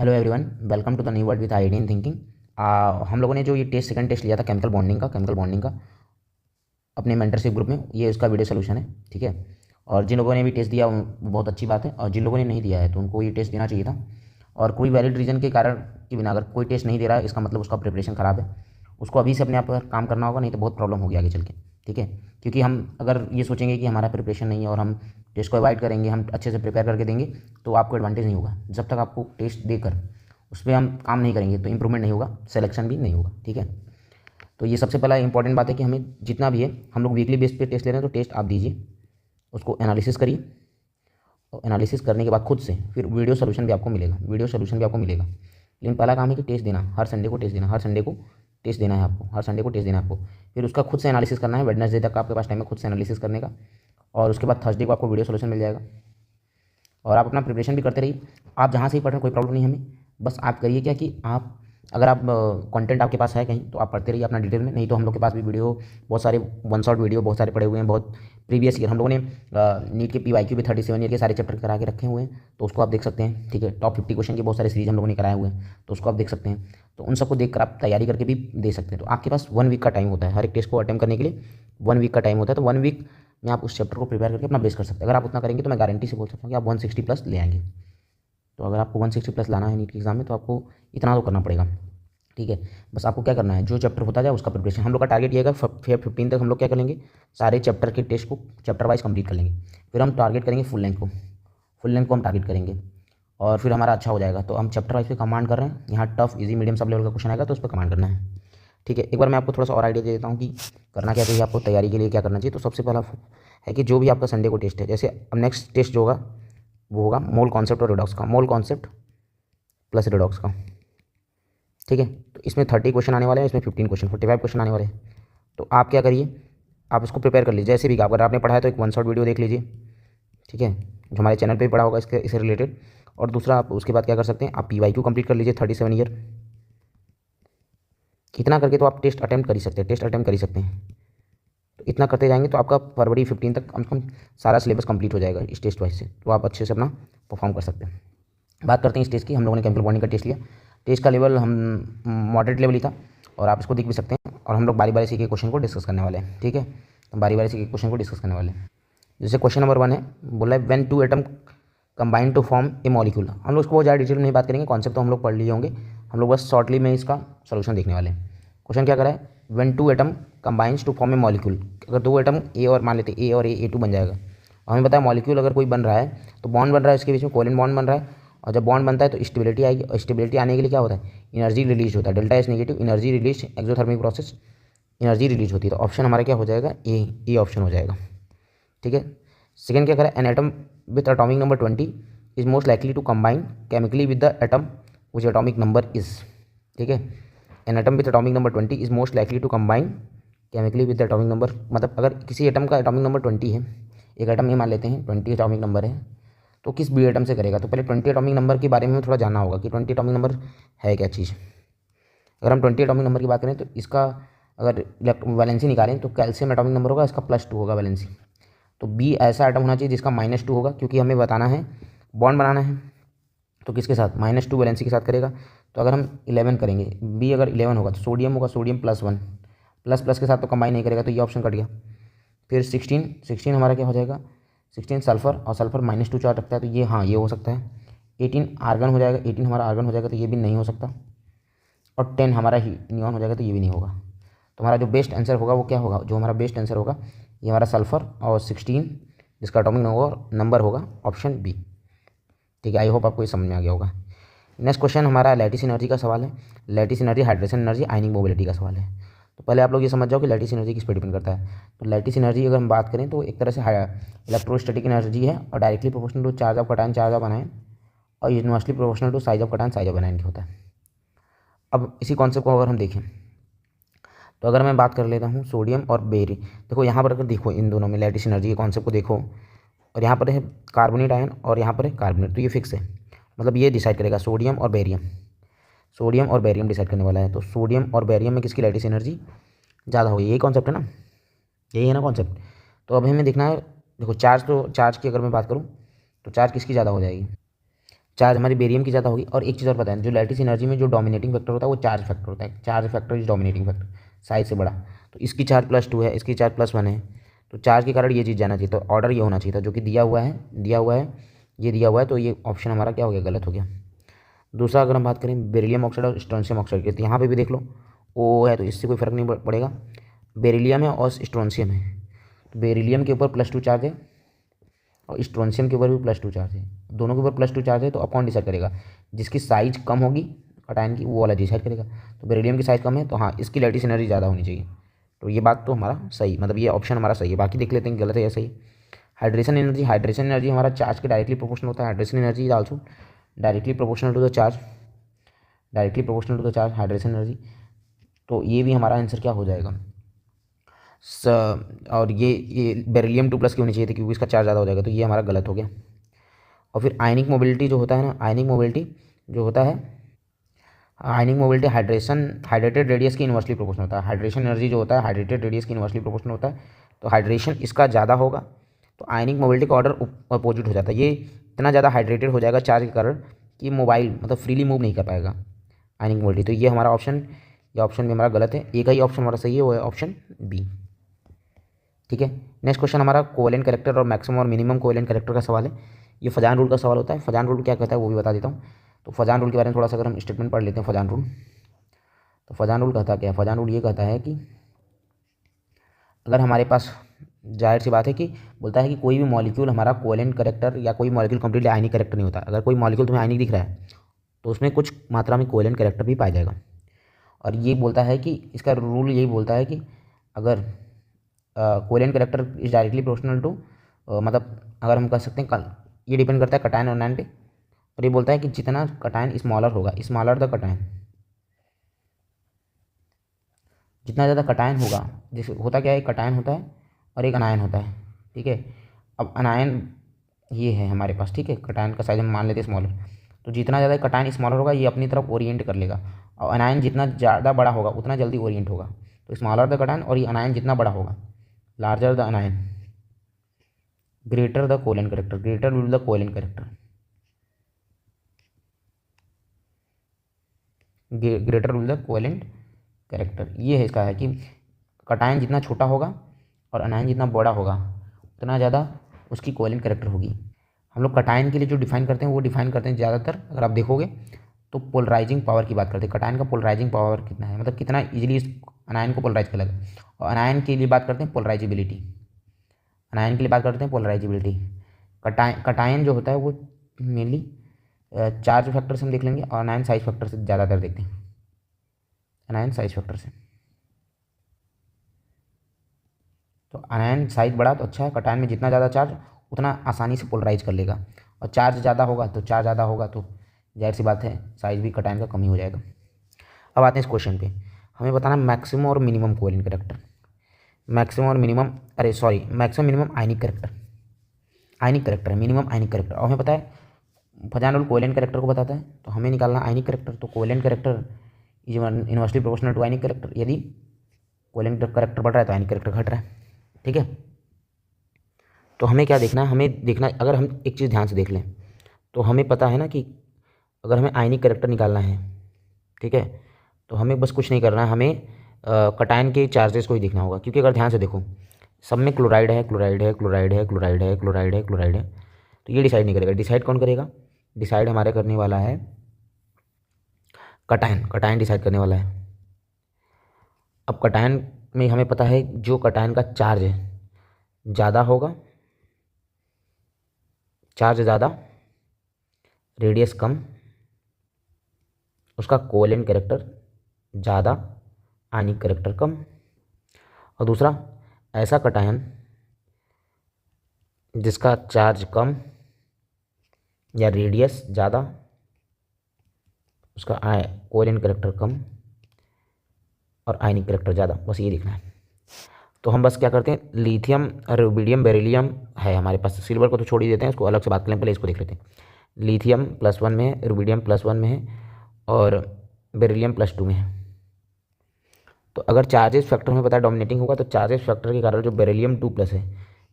Hello everyone, welcome to the new world with idea in thinking. हम लोगों ने जो ये सेकंड टेस्ट लिया था केमिकल बॉन्डिंग का अपने मेंटरशिप ग्रुप में, ये उसका वीडियो सोल्यूशन है। ठीक है। और जिन लोगों ने भी टेस्ट दिया बहुत अच्छी बात है, और जिन लोगों ने नहीं दिया है तो उनको ये टेस्ट देना चाहिए था। और कोई वैलिड रीज़न के कारण के बिना अगर कोई टेस्ट नहीं दे रहा है, इसका मतलब उसका प्रिपरेशन ख़राब है। उसको अभी से अपने आप पर काम करना होगा, नहीं तो बहुत प्रॉब्लम होगी आगे चल के। ठीक है। क्योंकि हम अगर ये सोचेंगे कि हमारा प्रिपरेशन नहीं है और हम टेस्ट को अवॉइड करेंगे, हम अच्छे से प्रिपेयर करके देंगे, तो आपको एडवांटेज नहीं होगा। जब तक आपको टेस्ट देकर उस पर हम काम नहीं करेंगे तो इंप्रूवमेंट नहीं होगा, सिलेक्शन भी नहीं होगा। ठीक है। तो ये सबसे पहला इंपॉर्टेंट बात है कि हमें जितना भी है, हम लोग वीकली बेस पे टेस्ट ले रहे हैं, तो टेस्ट आप दीजिए, उसको एनालिसिस करिए, और एनालिसिस करने के बाद खुद से फिर वीडियो सोल्यूशन भी आपको मिलेगा। लेकिन पहला काम है कि टेस्ट देना, हर संडे को टेस्ट देना, हर संडे को टेस्ट देना है आपको। फिर उसका खुद से एनालिसिस करना है। वेडनेसडे तक आपके पास टाइम है खुद से एनालिसिस करने का, और उसके बाद थर्सडे को आपको वीडियो सोल्यूशन मिल जाएगा। और आप अपना प्रिपरेशन भी करते रहिए। आप जहाँ से ही पढ़ रहे हैं कोई प्रॉब्लम नहीं है हमें, बस आप करिए क्या कि आप अगर आप कंटेंट आपके पास है कहीं, तो आप पढ़ते रहिए अपना डिटेल में। नहीं तो हम लोग के पास भी वीडियो बहुत सारे, वन शॉट वीडियो बहुत सारे पड़े हुए हैं। बहुत प्रीवियस ईयर हम लोगों ने नीट के PYQ भी 37 ईयर के सारे चैप्टर करा के रखे हुए हैं, तो उसको आप देख सकते हैं। ठीक है। टॉप 50 क्वेश्चन के बहुत सारे सीरीज हम लोगों ने कराए हुए हैं, तो उसको आप देख सकते हैं। तो उन सबको देख कर आप तैयारी करके भी दे सकते हैं। तो आपके पास 1 वीक का टाइम होता है हर एक टेस्ट को अटेम्प्ट करने के लिए। 1 वीक का टाइम होता है, तो 1 वीक में आप उस चैप्टर को प्रिपेयर करके अपना बेस कर सकते हैं। अगर आप उतना करेंगे तो मैं गारंटी से बोल सकता हूँ कि आप 160 प्लस ले आएंगे। तो अगर आपको 160 प्लस लाना है नीट के एग्जाम में, तो आपको इतना तो करना पड़ेगा। ठीक है। बस आपको क्या करना है, जो चैप्टर होता जाए उसका प्रिपरेशन। हम लोग का टारगेट ये है, फेब 15 तक हम लोग क्या कर लेंगे, सारे चैप्टर के टेस्ट को चैप्टर वाइज कंप्लीट कर लेंगे। फिर हम टारगेट करेंगे फुल लेंथ को हम टारगेट करेंगे, और फिर हमारा अच्छा हो जाएगा। तो हम चैप्टर वाइज पे कमांड कर रहे हैं। यहाँ tough, easy, medium sub level का क्वेश्चन आएगा, तो उस पर कमांड करना है। ठीक है। एक बार मैं आपको थोड़ा सा और आइडिया दे देता हूँ कि करना क्या चाहिए आपको, तैयारी के लिए क्या करना चाहिए। तो सबसे पहला है कि जो भी आपका संडे को टेस्ट है, जैसे अब नेक्स्ट टेस्ट जो होगा वो होगा मोल कॉन्सेप्ट और रिडॉक्स का, मोल कॉन्सेप्ट प्लस रिडॉक्स का। ठीक है। तो इसमें 30 क्वेश्चन आने वाले हैं, इसमें 15 क्वेश्चन, 45 क्वेश्चन आने वाले हैं। तो आप क्या करिए, आप इसको प्रिपेयर कर लीजिए। जैसे भी अगर आपने पढ़ा है तो एक वन शॉट वीडियो देख लीजिए। ठीक है। जो हमारे चैनल पे भी पढ़ा होगा इससे रिलेटेड। और दूसरा, आप उसके बाद क्या कर सकते हैं, आप PYQ कंप्लीट कर लीजिए 37 ईयर। इतना करके तो आप टेस्ट अटैम्प्ट कर ही सकते हैं। तो इतना करते जाएंगे तो आपका फरवरी 15 तक कम से कम सारा सिलेबस कंप्लीट हो जाएगा इस टेस्ट वाइज से। तो आप अच्छे से अपना परफॉर्म कर सकते हैं। बात करते हैं इस टेस्ट की। हम लोगों ने केमिकल बॉन्डिंग का टेस्ट लिया। टेस्ट का लेवल हम मॉडरेट लेवल ही था, और आप इसको देख भी सकते हैं। और हम लोग बारी बारी से एक क्वेश्चन को डिस्कस करने वाले हैं। ठीक है। तो बारी बारी से एक क्वेश्चन को डिस्कस करने वाले हैं। जैसे क्वेश्चन नंबर 1 है, बोला है when 2 atom combine to form a molecule. हम लोग इसको बहुत ज़्यादा डिटेल में नहीं बात करेंगे, कॉन्सेप्ट तो हम लोग पढ़ लिए होंगे। हम लोग बस शॉर्टली में इसका सोल्यूशन देखने वाले हैं। क्वेश्चन क्या करा है, when 2 atom combines to form a molecule. अगर 2 एटम ए और मान लेते ए और A2 बन जाएगा। और हमें पता है मॉलिक्यूल अगर कोई बन रहा है तो बॉन्ड बन रहा है, इसके बीच में कोवेलेंट बॉन्ड बन रहा है। और जब बॉन्ड बनता है तो स्टेबिलिटी आएगी, और स्टेबिलिटी आने के लिए क्या होता है, एनर्जी रिलीज होता है। Delta S negative, energy release, exothermic process, energy release होती है। तो ऑप्शन हमारा क्या हो जाएगा, ए ऑप्शन हो जाएगा। ठीक है। सेकेंड क्या करें, an atom with atomic number 20 is most likely to combine chemically with the atom which atomic number is. ठीक है। An atom with atomic number 20 is most likely to combine chemically with the atomic number. मतलब अगर किसी atom का atomic number 20 है, एक atom ये मान लेते हैं 20 एटॉमिक नंबर है, तो किस बी एटम से करेगा। तो पहले 20 एटॉमिक नंबर के बारे में थोड़ा जानना होगा कि 20 एटॉमिक नंबर है क्या चीज़। अगर हम 20 एटॉमिक नंबर की बात करें तो इसका अगर वैलेंसी निकालें तो कैल्शियम एटॉमिक नंबर होगा, इसका +2 होगा वैलेंसी। तो बी ऐसा एटम होना चाहिए जिसका -2 होगा, क्योंकि हमें बताना है बॉन्ड बनाना है। तो किसके साथ, -2 वैलेंसी के साथ करेगा। तो अगर हम 11 करेंगे, बी अगर 11 होगा तो सोडियम होगा, सोडियम +1, प्लस के साथ तो कंबाइन नहीं करेगा, तो ये ऑप्शन कट गया। फिर 16 हमारा क्या हो जाएगा, 16 सल्फर, और सल्फर -2 चार्ज रखता है, तो ये हाँ ये हो सकता है। 18 आर्गन हो जाएगा, 18 हमारा आर्गन हो जाएगा, तो ये भी नहीं हो सकता। और 10 हमारा ही नियॉन हो जाएगा, तो ये भी नहीं होगा। तो हमारा जो बेस्ट आंसर होगा वो क्या होगा, जो हमारा बेस्ट आंसर होगा ये हमारा सल्फर और 16 जिसका एटॉमिक नंबर होगा ऑप्शन बी। ठीक है। आई होप आपको ये समझ में आ गया होगा। नेक्स्ट क्वेश्चन हमारा लैटिस एनर्जी का सवाल है। लैटिस एनर्जी, हाइड्रेशन एनर्जी, आयनिक मोबिलिटी का सवाल है। तो पहले आप लोग ये समझ जाओ कि लैटिस एनर्जी किस पर डिपेंड करता है। तो लैटिस एनर्जी अगर हम बात करें तो एक तरह से इलेक्ट्रोस्टैटिक एनर्जी है, और directly proportional to charge of cation, charge of anion, और universally proportional to size of cation, size of anion की होता है। अब इसी कॉन्सेप्ट को अगर हम देखें तो अगर मैं बात कर लेता हूँ सोडियम और बेरी। देखो यहाँ पर अगर देखो इन दोनों में लैटिस एनर्जी के कॉन्सेप्ट को देखो, और यहाँ पर है कार्बोनेट आयन और यहाँ पर है कार्बोनेट, तो ये फिक्स है। मतलब ये डिसाइड करेगा सोडियम और बेरियम डिसाइड करने वाला है। तो सोडियम और बेरियम में किसकी लैटिस एनर्जी ज़्यादा होगी, यही कॉन्सेप्ट है ना, यही है ना कॉन्सेप्ट। तो अब हमें देखना है, देखो चार्ज की अगर मैं बात करूँ तो चार्ज किसकी ज़्यादा हो जाएगी, चार्ज हमारी बेरियम की ज़्यादा होगी। और एक चीज़ और बताएं, जो लैटिस एनर्जी में जो डोमिनेटिंग फैक्टर होता है वो चार्ज फैक्टर होता है। Charge factor is dominating factor, size से बड़ा। तो इसकी चार्ज +2 है, इसकी चार्ज +1 है, तो चार्ज के कारण ये चीज़ जाना चाहिए। तो ऑर्डर ये होना चाहिए था, जो कि दिया हुआ है, ये दिया हुआ है। तो ये ऑप्शन हमारा क्या हो गया, गलत हो गया। दूसरा अगर हम बात करें बेरिलियम ऑक्साइड और स्ट्रोंशियम ऑक्साइड की, तो यहाँ पे भी देख लो ओ है, तो इससे कोई फ़र्क नहीं पड़ेगा। बेरिलियम है और स्ट्रोंशियम है, तो बेरिलियम के ऊपर +2 चार्ज है और स्ट्रोंशियम के ऊपर भी +2 चार्ज है। दोनों के ऊपर +2 चार्ज है, तो अब कौन डिसाइड करेगा, जिसकी साइज कम होगी कटायन की, वो वाला डिसाइड करेगा। तो बेरिलियम की साइज़ कम है, तो हाँ इसकी लैटिस एनर्जी ज़्यादा होनी चाहिए। तो ये बात तो हमारा सही, मतलब ये ऑप्शन हमारा सही है। बाकी देख लेते हैं गलत है या सही। हाइड्रेशन एनर्जी हमारा चार्ज के डायरेक्टली प्रोपोर्शनल होता है। Hydration energy is also directly proportional to the charge, hydration energy. तो ये भी हमारा आंसर क्या हो जाएगा, और ये बेरिलियम 2+ की होनी चाहिए थी, क्योंकि इसका चार्ज ज़्यादा हो जाएगा, तो ये हमारा गलत हो गया। और फिर आयनिक मोबिलिटी जो होता है ना, आयनिक मोबिलिटी हाइड्रेटेड रेडियस की इन्वर्सली प्रोपोर्शनल होता है। हाइड्रेशन एनर्जी जो होता है हाइड्रेटेड रेडियस की इन्वर्सली प्रोपोर्शनल होता है। तो हाइड्रेशन इसका ज़्यादा होगा, तो आयनिक मोबिलिटी का ऑर्डर अपोजिट हो जाता है। ये इतना ज़्यादा हाइड्रेटेड हो जाएगा चार्ज के कारण कि मोबाइल मतलब फ्रीली मूव नहीं कर पाएगा आयनिक मोबिलिटी। तो ये हमारा ऑप्शन भी हमारा गलत है। एक ही ऑप्शन हमारा सही है, वो है ऑप्शन बी। ठीक है, नेक्स्ट क्वेश्चन हमारा कोवेलेंट कैरेक्टर और मैक्सिमम और मिनिमम कोवेलेंट कैरेक्टर का सवाल है। ये फजान रूल का सवाल होता है। फजान रूल क्या कहता है वो भी बता देता हूँ। तो फजान रूल के बारे में थोड़ा सा अगर हम स्टेटमेंट पढ़ लेते हैं, फजान रूल। तो फजान रूल कहता क्या है, फजान रूल ये कहता है कि अगर हमारे पास, जाहिर सी बात है कि बोलता है कि कोई भी मॉलिक्यूल हमारा कोवेलेंट कैरेक्टर या कोई मॉलिक्यूल कंप्लीटली आयनिक कैरेक्टर नहीं होता। अगर कोई मॉलिक्यूल तुम्हें आयनिक दिख रहा है तो उसमें कुछ मात्रा में कोवेलेंट कैरेक्टर भी पाया जाएगा। और ये बोलता है कि इसका रूल यही बोलता है कि अगर covalent character is directly proportional to, मतलब अगर हम कह सकते हैं ये डिपेंड करता है कटायन और आयन पे। और ये बोलता है कि जितना कटायन स्मॉलर होगा, स्मॉलर द कटायन, जितना ज़्यादा कटायन होगा, जैसे होता क्या है, एक कटायन होता है और एक अनायन होता है। ठीक है, अब अनायन ये है हमारे पास, ठीक है, कटायन का साइज हम मान लेते हैं स्मॉलर। तो जितना ज़्यादा कटायन स्मॉलर होगा ये अपनी तरफ ओरिएंट कर लेगा, और अनायन जितना ज़्यादा बड़ा होगा उतना जल्दी ओरिएंट होगा। तो स्मॉलर द कटायन, और ये अनायन जितना बड़ा होगा, larger the अनायन, greater the covalent character, greater will the covalent character, greater will the covalent character. ये है इसका है कि कटायन जितना छोटा होगा और अनायन जितना बड़ा होगा उतना ज़्यादा उसकी कोवेलेंट कैरेक्टर होगी। हम लोग कटायन के लिए जो डिफाइन करते हैं वो डिफाइन करते हैं ज़्यादातर, अगर आप देखोगे तो पोलराइजिंग पावर की बात करते हैं। कटायन का पोलराइजिंग पावर कितना है, मतलब कितना इजीली इस अनायन को पोलराइज कर लेगा। और अनायन के लिए बात करते हैं पोलराइजेबिलिटी, अनायन के लिए बात करते हैं पोलराइजेबिलिटी। कटायन जो होता है वो मेनली चार्ज फैक्टर से हम देख लेंगे, और अनायन साइज फैक्टर से ज़्यादातर देखते हैं, अनायन साइज फैक्टर से। तो अनायन साइज बड़ा तो अच्छा है, कटायन में जितना ज़्यादा चार्ज उतना आसानी से पोलराइज कर लेगा, और चार्ज ज़्यादा होगा तो जाहिर सी बात है साइज भी कटायन का कम ही हो जाएगा। अब आते हैं इस क्वेश्चन पे, हमें बताना मैक्सिमम और minimum covalent character, maximum minimum आयनिक कैरेक्टर, मिनिमम आयनिक कैरेक्टर। और हमें पता है फजान रूल कोवेलेंट कैरेक्टर को बताता है, तो हमें निकालना आयनिक कैरेक्टर। तो covalent character is inversely proportional to ionic character. यदि कोवेलेंट कैरेक्टर बढ़ रहा है तो आयनिक कैरेक्टर घट रहा है। ठीक है, तो हमें क्या देखना है, हमें देखना, अगर हम एक चीज़ ध्यान से देख लें तो हमें पता है ना कि अगर हमें आयनिक कैरेक्टर निकालना है, ठीक है, तो हमें बस कुछ नहीं करना है, हमें कटायन के चार्जेस को ही देखना होगा। क्योंकि अगर ध्यान से देखो सब में क्लोराइड है, तो ये डिसाइड नहीं करेगा। डिसाइड कौन करेगा, डिसाइड हमारे करने वाला है कटायन डिसाइड करने वाला है। अब कटायन में हमें पता है जो कटायन का चार्ज है ज़्यादा होगा, चार्ज ज़्यादा, रेडियस कम, उसका कोवेलेंट कैरेक्टर ज़्यादा, आयनिक कैरेक्टर कम। और दूसरा ऐसा कटायन जिसका चार्ज कम या रेडियस ज़्यादा, उसका कोवेलेंट कैरेक्टर कम और आयनिक कैरेक्टर ज़्यादा, बस ये देखना है। तो हम बस क्या करते हैं, लिथियम, रुबिडियम, बेरिलियम है हमारे पास। सिल्वर को तो छोड़ ही देते हैं, इसको अलग से बात करें, पहले इसको देख लेते हैं। लिथियम +1 में है, रुबिडियम +1 में है, और बेरिलियम +2 में है। तो अगर चार्जेस फैक्टर में पता है डोमिनेटिंग होगा, तो चार्जेस फैक्टर के कारण जो बेरिलियम 2+ है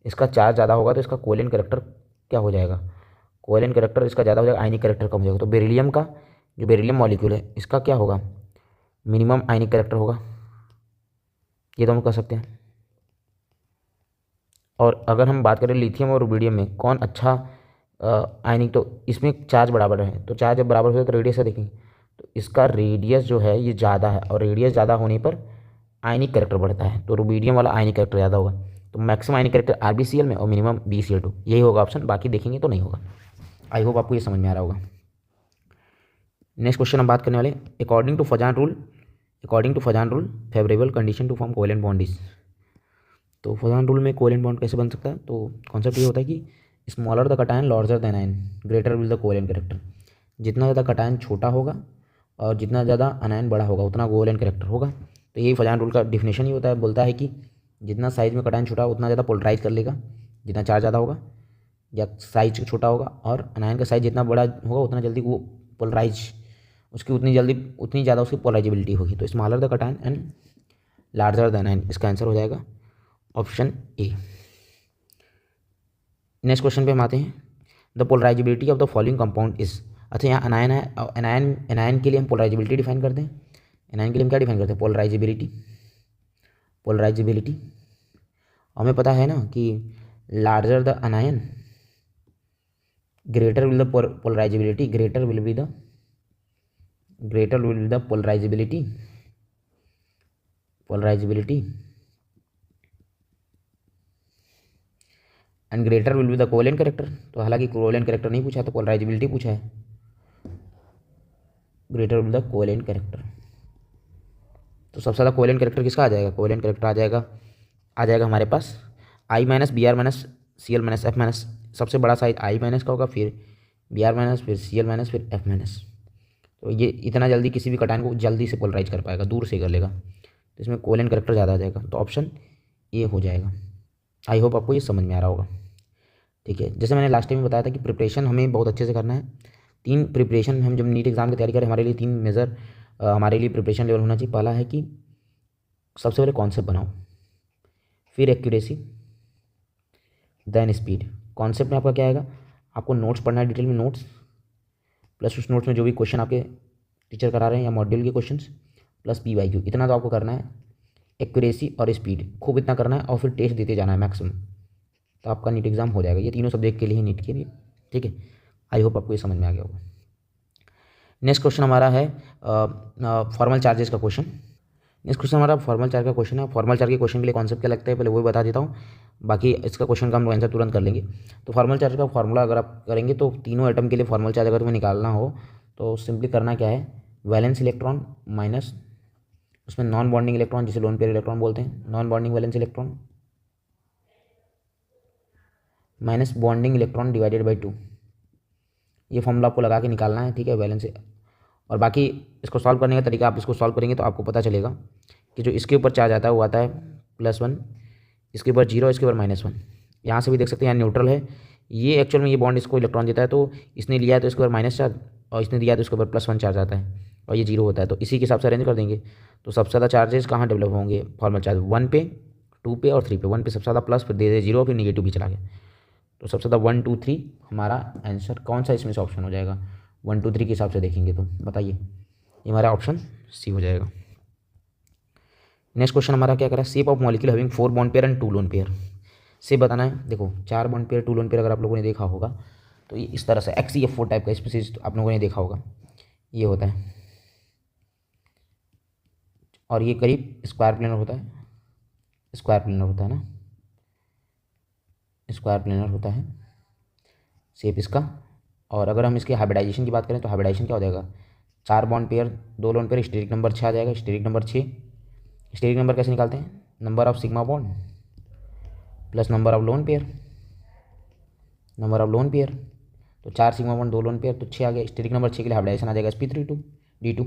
इसका चार्ज ज़्यादा होगा, तो इसका कोवेलेंट कैरेक्टर क्या हो जाएगा, कोवेलेंट कैरेक्टर इसका ज़्यादा हो जाएगा, आयनिक कैरेक्टर कम हो जाएगा। तो बेरिलियम का जो बेरिलियम मॉलिक्यूल है इसका क्या होगा, मिनिमम आयनिक कैरेक्टर होगा, ये तो हम कह सकते हैं। और अगर हम बात करें लिथियम और रुबिडियम में कौन अच्छा आयनिक, तो इसमें चार्ज बराबर है, तो चार्ज जब बराबर हो तो रेडियस है देखेंगे, तो इसका रेडियस जो है ये ज़्यादा है, और रेडियस ज़्यादा होने पर आयनिक कैरेक्टर बढ़ता है, तो रुबिडियम वाला आयनिक कैरेक्टर ज़्यादा होगा। तो मैक्सिमम आयनिक कैरेक्टर RbCl में और मिनिमम BCl2, यही होगा ऑप्शन, बाकी देखेंगे तो नहीं होगा। आई होप आपको ये समझ में आ रहा होगा। नेक्स्ट क्वेश्चन हम बात करने वाले, according to Fajans rule favourable condition to form covalent bond is. तो फजान रूल में कोवेलेंट बॉन्ड कैसे बन सकता है, तो कॉन्सेप्ट ये होता है कि smaller the cation larger than ion greater will the covalent character. जितना ज़्यादा कटायन छोटा होगा और जितना ज़्यादा अनायन बड़ा होगा उतना कोवेलेंट कैरेक्टर होगा। तो यही फजान रूल का डिफिनेशन ही होता है, बोलता है कि जितना साइज में कटायन छोटा उतना ज़्यादा पोलराइज कर लेगा, जितना चार्ज ज़्यादा होगा या साइज छोटा होगा, और अनायन का साइज जितना बड़ा होगा उतना जल्दी वो पोलराइज, उसकी उतनी ज़्यादा उसकी पोलराइजेबिलिटी होगी। तो smaller the cation and larger the अनायन, इसका आंसर हो जाएगा ऑप्शन ए। नेक्स्ट क्वेश्चन पे हम आते हैं, the polarisability of the following compound is. अच्छा यहाँ अनायन है, अनायन के लिए हम पोलराइजेबिलिटी डिफाइन करते हैं। अनायन के लिए हम क्या डिफाइन करते हैं, पोलराइजेबिलिटी। हमें पता है ना कि larger the अनायन greater will the polarisability, greater will be the polarisability and greater will be the covalent character. तो हालांकि कोवेलेंट कैरेक्टर नहीं पूछा, तो पोलराइजेबिलिटी पूछा है, greater will the covalent character. तो सबसे ज़्यादा कोवेलेंट कैरेक्टर किसका आ जाएगा, कोवेलेंट कैरेक्टर आ जाएगा हमारे पास I minus Br minus Cl minus F minus, सबसे बड़ा साइज I माइनस का होगा, फिर Br माइनस, फिर Cl माइनस, फिर F माइनस। तो ये इतना जल्दी किसी भी कटायन को जल्दी से पोलराइज कर पाएगा, दूर से कर लेगा, तो इसमें कोवेलेंट कैरेक्टर ज़्यादा आ जाएगा, तो ऑप्शन ए हो जाएगा। आई होप आपको ये समझ में आ रहा होगा। ठीक है, जैसे मैंने लास्ट टाइम बताया था कि प्रिपरेशन हमें बहुत अच्छे से करना है। 3 प्रिपरेशन, हम जब नीट एग्ज़ाम की तैयारी करें हमारे लिए 3 मेजर हमारे लिए प्रिपरेशन लेवल होना चाहिए। पहला है कि सबसे पहले कॉन्सेप्ट बनाओ, फिर एक्यूरेसी, देन स्पीड। कॉन्सेप्ट में आपका क्या आएगा, आपको नोट्स पढ़ना है, डिटेल में नोट्स, प्लस उस नोट्स में जो भी क्वेश्चन आपके टीचर करा रहे हैं या मॉड्यूल के क्वेश्चंस, प्लस PYQ, इतना तो आपको करना है। एक्यूरेसी और स्पीड खूब इतना करना है, और फिर टेस्ट देते जाना है मैक्सिमम, तो आपका नीट एग्ज़ाम हो जाएगा। ये तीनों सब्जेक्ट के लिए, नीट के लिए। ठीक है, आई होप आपको ये समझ में आ गया होगा। नेक्स्ट क्वेश्चन हमारा है फॉर्मल चार्जेस का क्वेश्चन। नेक्स्ट क्वेश्चन हमारा फॉर्मल चार्ज का क्वेश्चन है। फॉर्मल चार्ज के क्वेश्चन के लिए कॉन्सेप्ट क्या लगता है पहले वो भी बता देता हूँ, बाकी इसका क्वेश्चन का हम लोग आंसर तुरंत कर लेंगे। तो फॉर्मल चार्ज का फॉर्मूला अगर आप करेंगे तो तीनों एटम के लिए फॉर्मल चार्ज अगर तुम्हें निकालना हो तो सिंपली करना क्या है, वैलेंस इलेक्ट्रॉन माइनस उसमें नॉन बॉन्डिंग इलेक्ट्रॉन, जिसे लोन पेयर इलेक्ट्रॉन बोलते हैं, non bonding valence electron minus bonding electron divided by 2। ये फॉर्मूला आपको लगा के निकालना है। ठीक है, वैलेंस। और बाकी इसको सॉल्व करने का तरीका, आप इसको सॉल्व करेंगे तो आपको पता चलेगा कि जो इसके ऊपर चार्ज आता है वो आता है +1, इसके ऊपर 0, इसके ऊपर -1। यहाँ से भी देख सकते हैं, यहाँ न्यूट्रल है। ये एक्चुअल में ये बॉन्ड इसको इलेक्ट्रॉन देता है, तो इसने लिया है तो इसके ऊपर माइनस चार्ज, और इसने दिया है तो इसके ऊपर +1 चार्ज आता है, और ये 0 होता है। तो इसी के हिसाब से अरेंज कर देंगे। तो सबसे ज़्यादा चार्जेस कहाँ डेवलप होंगे, फॉर्मल चार्ज 1 पे, 2 पे और 3 पे। 1 पे सबसे ज़्यादा प्लस, फिर धीरे 0, फिर नेगेटिव भी चला गया। तो सबसे ज़्यादा 1, 2, 3 हमारा आंसर कौन सा इसमें से ऑप्शन हो जाएगा, 1, 2, 3 के हिसाब से देखेंगे तो बताइए, ये हमारा ऑप्शन सी हो जाएगा। नेक्स्ट क्वेश्चन हमारा क्या करा, shape of molecule having 4 bond pair and 2 lone pair. Shape बताना है। देखो 4 बॉन्ड पेयर 2 लोन पेयर अगर आप लोगों ने देखा होगा तो ये इस तरह से XeF4 टाइप का स्पीसीज आप लोगों ने देखा होगा, ये होता है, और ये करीब स्क्वायर प्लेनर होता है, स्क्वायर प्लेनर होता है ना, स्क्वायर प्लेनर होता है शेप इसका। और अगर हम इसके हाइब्रिडाइजेशन की बात करें तो हाइब्रिडाइजेशन क्या हो जाएगा, 4 bond pair 2 lone pair, steric number 6 आ जाएगा, स्टेरिक नंबर 6। स्टेरिक नंबर कैसे निकालते हैं, number of sigma bond plus number of lone pair, number of lone pair. तो 4 सिग्मा बॉन्ड 2 लोन पेयर, तो 6 आ गया। स्टेरिक नंबर 6 के लिए हाइब्रिडाइजेशन आ जाएगा sp3 2d2।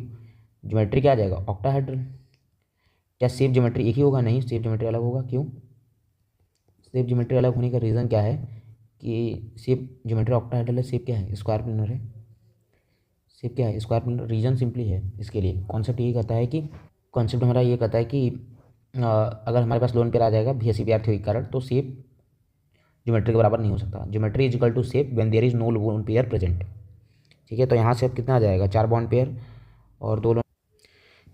ज्योमेट्री क्या आ जाएगा, ऑक्टाहेड्रल। क्या शेप ज्योमेट्री एक ही होगा, नहीं, शेप ज्योमेट्री अलग होगा। क्यों, शेप ज्योमेट्री अलग होने का रीज़न क्या है कि शेप ज्योमेट्री ऑक्टाहेड्रल है, शेप क्या है, स्क्वायर प्लेनर है। शेप क्या है, स्क्वायर प्लेनर। रीजन सिंपली है इसके लिए, कॉन्सेप्ट ये कहता है कि कॉन्सेप्ट हमारा ये कहता है कि अगर हमारे पास लोन पेयर आ जाएगा VSEPR थ्योरी के कारण, तो शेप ज्योमेट्री के बराबर नहीं हो सकता। Geometry is equal to shape when there is no lone pair present. ठीक है, तो यहाँ से अब कितना आ जाएगा, 4 बॉन्ड पेयर और 2 लोन,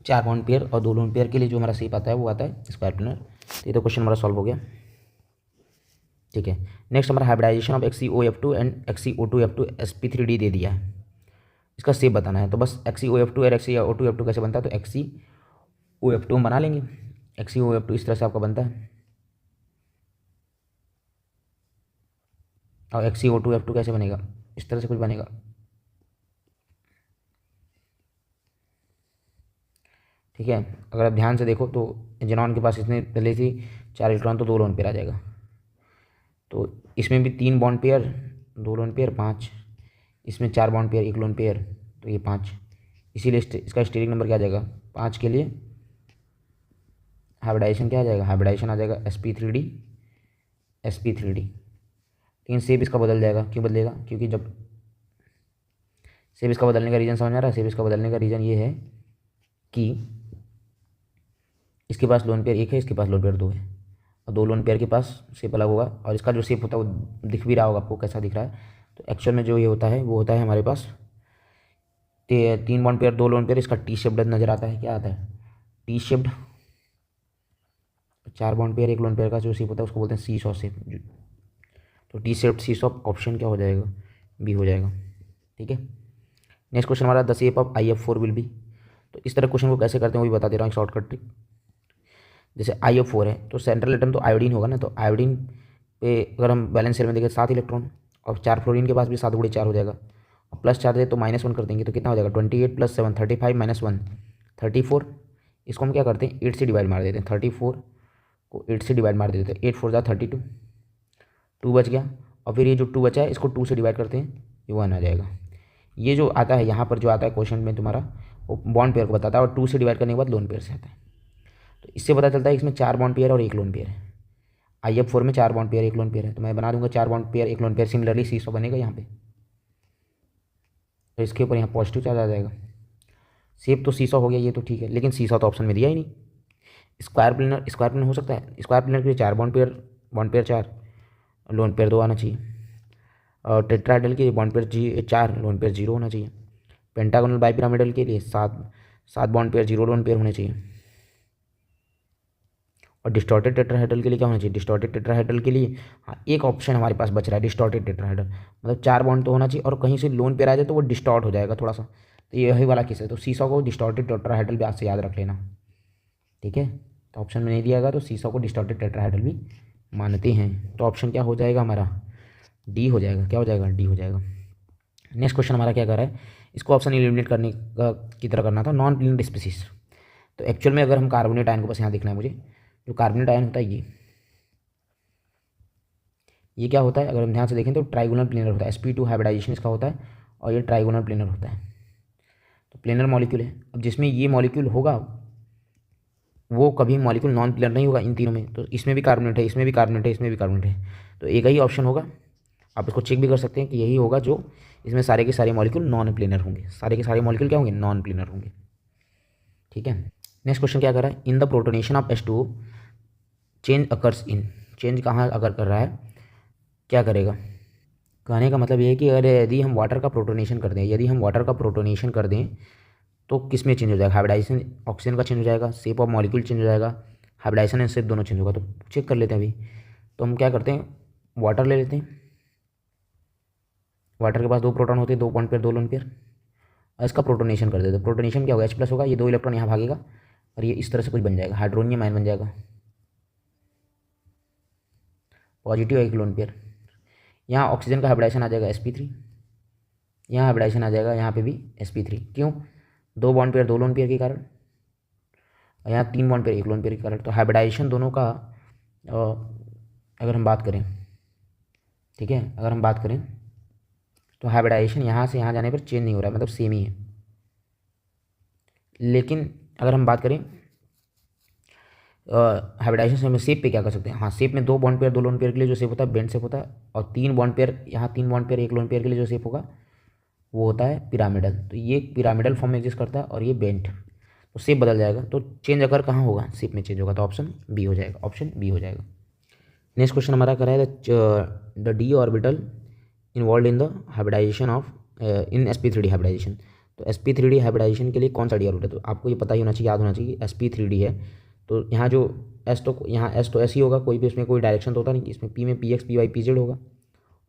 4 बॉन्ड पेयर और 2 लोन पेयर के लिए जो हमारा शेप आता है वो आता है स्क्वायर प्लेनर। तो ये तो क्वेश्चन हमारा सॉल्व हो गया। ठीक है, नेक्स्ट हमारा hybridisation of XeOF2 and XeO2F2 sp3d दे दिया है, इसका शेप बताना है। तो बस XeOF2 और XeO2F2 कैसे बनता है, तो XeOF2 हम बना लेंगे। XeOF2 इस तरह से आपका बनता है, और XeO2F2 कैसे बनेगा, इस तरह से कुछ बनेगा। ठीक है, अगर आप ध्यान से देखो तो जेनॉन के पास इसने पहले थी 4 इलेक्ट्रॉन, तो 2 लोन पेयर आ जाएगा। तो इसमें भी 3 बॉन्ड पेयर, 2 लोन पेयर, 5, इसमें 4 बॉन्ड पेयर, 1 लोन पेयर, तो ये 5, इसीलिए इसका स्टीरिक नंबर क्या आ जाएगा, 5 के लिए हाइब्रिडाइजेशन क्या आ जाएगा, हाइब्रिडाइजेशन आ जाएगा sp3d sp3d। लेकिन शेप इसका बदल जाएगा, क्यों बदलेगा, क्योंकि जब शेप इसका बदलने का रीज़न समझ आ रहा है, शेप इसका बदलने का रीज़न ये है कि इसके पास लोन पेयर 1 है, इसके पास लोन पेयर 2 है, और 2 लोन पेयर के पास शेप अलग होगा, और इसका जो शेप होता है वो दिख भी रहा होगा आपको कैसा दिख रहा है। तो एक्चुअल में जो ये होता है वो होता है हमारे पास 3 बॉन्ड पेयर 2 लोन पेयर, इसका टी शेप्ड नज़र आता है, क्या आता है, T shaped. 4 bond pair 1 lone pair का जो शेप होता है उसको बोलते हैं सी सॉ शेप। तो टी शेप्ड सी सॉ ऑप्शन क्या हो जाएगा, बी हो जाएगा। ठीक है, नेक्स्ट क्वेश्चन हमारा the shape of IF4 will be. तो इस तरह क्वेश्चन को कैसे करते हैं वो भी बता दे रहा हूँ, शॉर्टकट ट्रिक। जैसे IF4 है तो सेंट्रल एटम तो आयोडीन होगा ना, तो आयोडीन पे अगर हम बैलेंस शेल में देखें 7 इलेक्ट्रॉन, और 4 फ्लोरीन के पास भी 7 × 4 हो जाएगा, और प्लस 4 दे तो -1 कर देंगे, तो कितना हो जाएगा 28 + 7 35 - 1 34। इसको हम क्या करते हैं 8 से डिवाइड मार देते हैं, 34 को 8 से डिवाइड मार देते हैं, 8 4 32, 2 बच गया, और फिर ये जो 2 बचा है इसको 2 से डिवाइड करते हैं, ये 1 आ जाएगा। ये जो आता है यहाँ पर जो आता है क्वेश्चन में तुम्हारा वो बॉन्ड पेयर को बताता है, और 2 से डिवाइड करने के बाद लोन पेयर से आता है। तो इससे पता चलता है इसमें 4 बॉन्ड पेयर और 1 लोन पेयर है। IF4 में 4 बॉन्ड पेयर 1 लोन पेयर है, तो मैं बना दूंगा 4 bond pair 1 lone pair. Similarly C100 बनेगा यहाँ पे, तो इसके ऊपर यहाँ पॉजिटिव चार्ज आ जाएगा। शेप तो C100 हो गया, ये तो ठीक है, लेकिन C100 तो ऑप्शन में दिया ही नहीं। स्क्वायर प्लेनर हो सकता है, स्क्वायर प्लेनर के लिए 4 बॉन्ड पेयर 4, लोन पेयर 2 आना चाहिए, और टेट्राहेड्रल के लिए बॉन्ड पेयर 4, लोन पेयर 0 होना चाहिए। पेंटागोनल बाईपिरामिडल के लिए 7 बॉन्ड पेयर 0 लोन पेयर होने चाहिए। और डिस्टॉर्टेड टेट्राहेड्रल के लिए क्या होना चाहिए, डिस्टॉर्टेड टेट्राहेड्रल के लिए हाँ एक ऑप्शन हमारे पास बच रहा है, डिस्टॉर्टेड टेट्राहेड्रल, मतलब 4 बॉन्ड तो होना चाहिए, और कहीं से लोन पेयर आ जाए तो वो डिस्टॉर्ट हो जाएगा थोड़ा सा, तो यही वाला केस है। तो C100 को डिस्टॉर्टेड टेट्राहेड्रल भी आज से याद रख लेना। ठीक है, तो ऑप्शन में नहीं दिया गया, तो C100 को डिस्टॉर्टेड टेट्राहेड्रल भी मानते हैं। तो ऑप्शन क्या हो जाएगा हमारा, डी हो जाएगा। क्या हो जाएगा, डी हो जाएगा। नेक्स्ट क्वेश्चन हमारा क्या कर रहा है, इसको ऑप्शन एलिमिनेट करने का की तरह करना था, नॉन प्लेनर स्पीसीज। तो एक्चुअल में अगर हम कार्बोनेट आयन को बस यहाँ देखना है मुझे, जो कार्बोनेट आयन होता है ये क्या होता है, अगर हम ध्यान से देखें तो ट्राइगोनल प्लेनर होता है, sp2 हाइब्रिडाइजेशन इसका होता है, और ये ट्राइगोनल प्लेनर होता है। तो प्लेनर मॉलिक्यूल है, अब जिसमें ये मॉलिक्यूल होगा वो कभी मॉलिक्यूल नॉन प्लेनर नहीं होगा इन तीनों में। तो इसमें भी कार्बोनेट है, इसमें भी कार्बोनेट है, इसमें भी कार्बोनेट है, तो एक ही ऑप्शन होगा। आप इसको चेक भी कर सकते हैं कि यही होगा जो इसमें सारे के सारे मॉलिक्यूल नॉन प्लेनर होंगे, सारे के सारे मॉलिक्यूल क्या होंगे, नॉन प्लेनर होंगे। ठीक है, नेक्स्ट क्वेश्चन क्या कर रहा है, in the protonation of H2O change occurs in, change कहाँ अगर कर रहा है, क्या करेगा। कहने का मतलब ये है कि अगर यदि हम वाटर का प्रोटोनेशन कर दें, यदि हम वाटर का प्रोटोनेशन कर दें तो किस में चेंज हो जाएगा, हाइब्रिडाइजेशन ऑक्सीजन का चेंज हो जाएगा, शेप ऑफ मॉलिक्यूल चेंज हो जाएगा, हाइब्रिडाइजेशन एंड शेप दोनों चेंज होगा। तो चेक कर लेते हैं अभी। तो हम क्या करते हैं, वाटर ले लेते हैं, वाटर के पास 2 प्रोटॉन होते हैं, 2 बॉन्ड पेयर 2 लोन पेयर, और इसका प्रोटोनेशन कर देते हैं। प्रोटोनेशन क्या होगा, H+ होगा, ये 2 इलेक्ट्रॉन यहाँ भागेगा, और ये इस तरह से कुछ बन जाएगा, हाइड्रोनियम आयन बन जाएगा, पॉजिटिव 1 लोन पेयर। यहाँ ऑक्सीजन का हाइब्रिडाइजेशन आ जाएगा sp3, यहाँ हाइब्रिडाइजेशन आ जाएगा यहाँ पे भी sp3। क्यों, 2 बॉन्ड पेयर 2 लोन पेयर के कारण, और यहाँ 3 बॉन्ड पेयर 1 लोन पेयर के कारण। तो हाइब्रिडाइजेशन दोनों का अगर हम बात करें, ठीक है, अगर हम बात करें तो हाइब्रिडाइजेशन यहाँ से यहाँ जाने पर चेंज नहीं हो रहा है, मतलब सेम ही है। लेकिन अगर हम बात करें हाइब्रिडाइजेशन में शेप पे क्या कर सकते हैं, हाँ शेप में 2 बॉन्ड पेयर 2 लोन पेयर के लिए जो शेप होता है बेंट शेप होता है, और 3 बॉन्ड पेयर यहाँ 3 बॉन्ड पेयर 1 लोन पेयर के लिए जो शेप होगा वो होता है पिरामिडल। तो ये पिरामिडल फॉर्म में एग्जिस्ट करता है, और ये बेंट, तो शेप बदल जाएगा। तो चेंज अगर कहाँ होगा, शेप में चेंज होगा, तो ऑप्शन बी हो जाएगा, ऑप्शन बी हो जाएगा। नेक्स्ट क्वेश्चन हमारा करा है the d orbital involve in the hybridisation of in sp3d hybridisation. तो sp3d हाइब्रिडाइजेशन के लिए कौन सा डी ऑर्बिटल, तो आपको ये पता ही होना चाहिए, याद होना चाहिए sp3d है। तो यहाँ जो s तो यहाँ s तो ऐसे ही होगा, कोई भी उसमें कोई डायरेक्शन तो होता नहीं, इसमें p में px py pz होगा,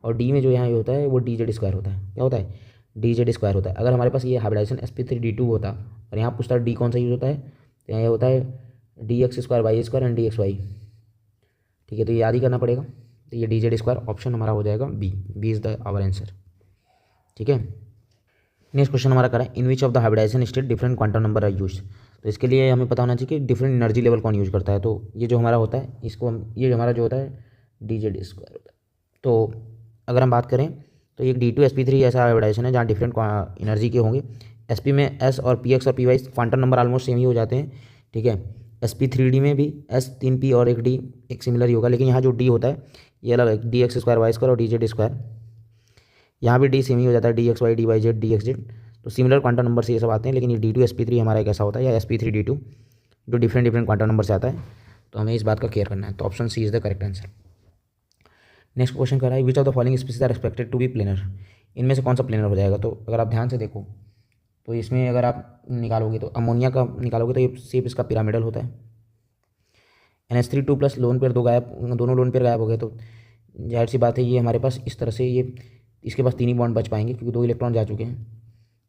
और d में जो यहाँ ये होता है वो dz स्क्वायर होता है। क्या होता है? dz स्क्वायर होता है। अगर हमारे पास ये हाइब्रिडाइजेशन sp3d2 होता और यहाँ पूछता डी कौन सा यूज होता है, तो यहाँ ये होता है dx square y square and dx y. ठीक है, तो ये याद ही करना पड़ेगा। तो ये dz स्क्वायर ऑप्शन हमारा हो जाएगा B is the our answer. ठीक है, नेक्स्ट क्वेश्चन हमारा करा है in which of the hybridisation state different quantum number are use. तो इसके लिए हमें पता होना चाहिए कि डिफरेंट एनर्जी लेवल कौन यूज करता है। तो ये जो हमारा होता है इसको हम, ये हमारा जो होता है dz स्क्वायर होता है। तो अगर हम बात करें तो ये D2sp3 ऐसा हाइब्रिडाइजेशन है जहाँ डिफरेंट एनर्जी के होंगे। sp में s और px और py quantum number almost same ही हो जाते हैं। ठीक है, sp3d में भी s 3p और एक d एक सिमिलर ही होगा, लेकिन यहाँ जो d होता है ये अलग है, dx स्क्वायर वाई स्क्वायर और dz स्क्वायर। यहाँ भी d सेम ही हो जाता है, dx y dy z dx z। तो सिमिलर क्वांटम नंबर से ये सब आते हैं, लेकिन ये D2sp3 हमारा एक ऐसा होता है, या sp3d2 जो डिफरेंट क्वांटम नंबर से आता है। तो हमें इस बात का केयर करना है। तो option C is the correct answer. Next question कर रहा है which of the following species are expected to be planar. इनमें से कौन सा प्लेनर हो जाएगा। तो अगर आप ध्यान से देखो तो इसमें अगर आप निकालोगे तो अमोनिया का निकालोगे तो ये शेप इसका पिरामिडल होता है। NH3 2+ लोन पेयर दोनों लोन पेयर गायब हो गए, तो जाहिर सी बात है ये हमारे पास इस तरह से ये इसके पास 3 ही बॉन्ड बच पाएंगे, क्योंकि 2 इलेक्ट्रॉन जा चुके हैं।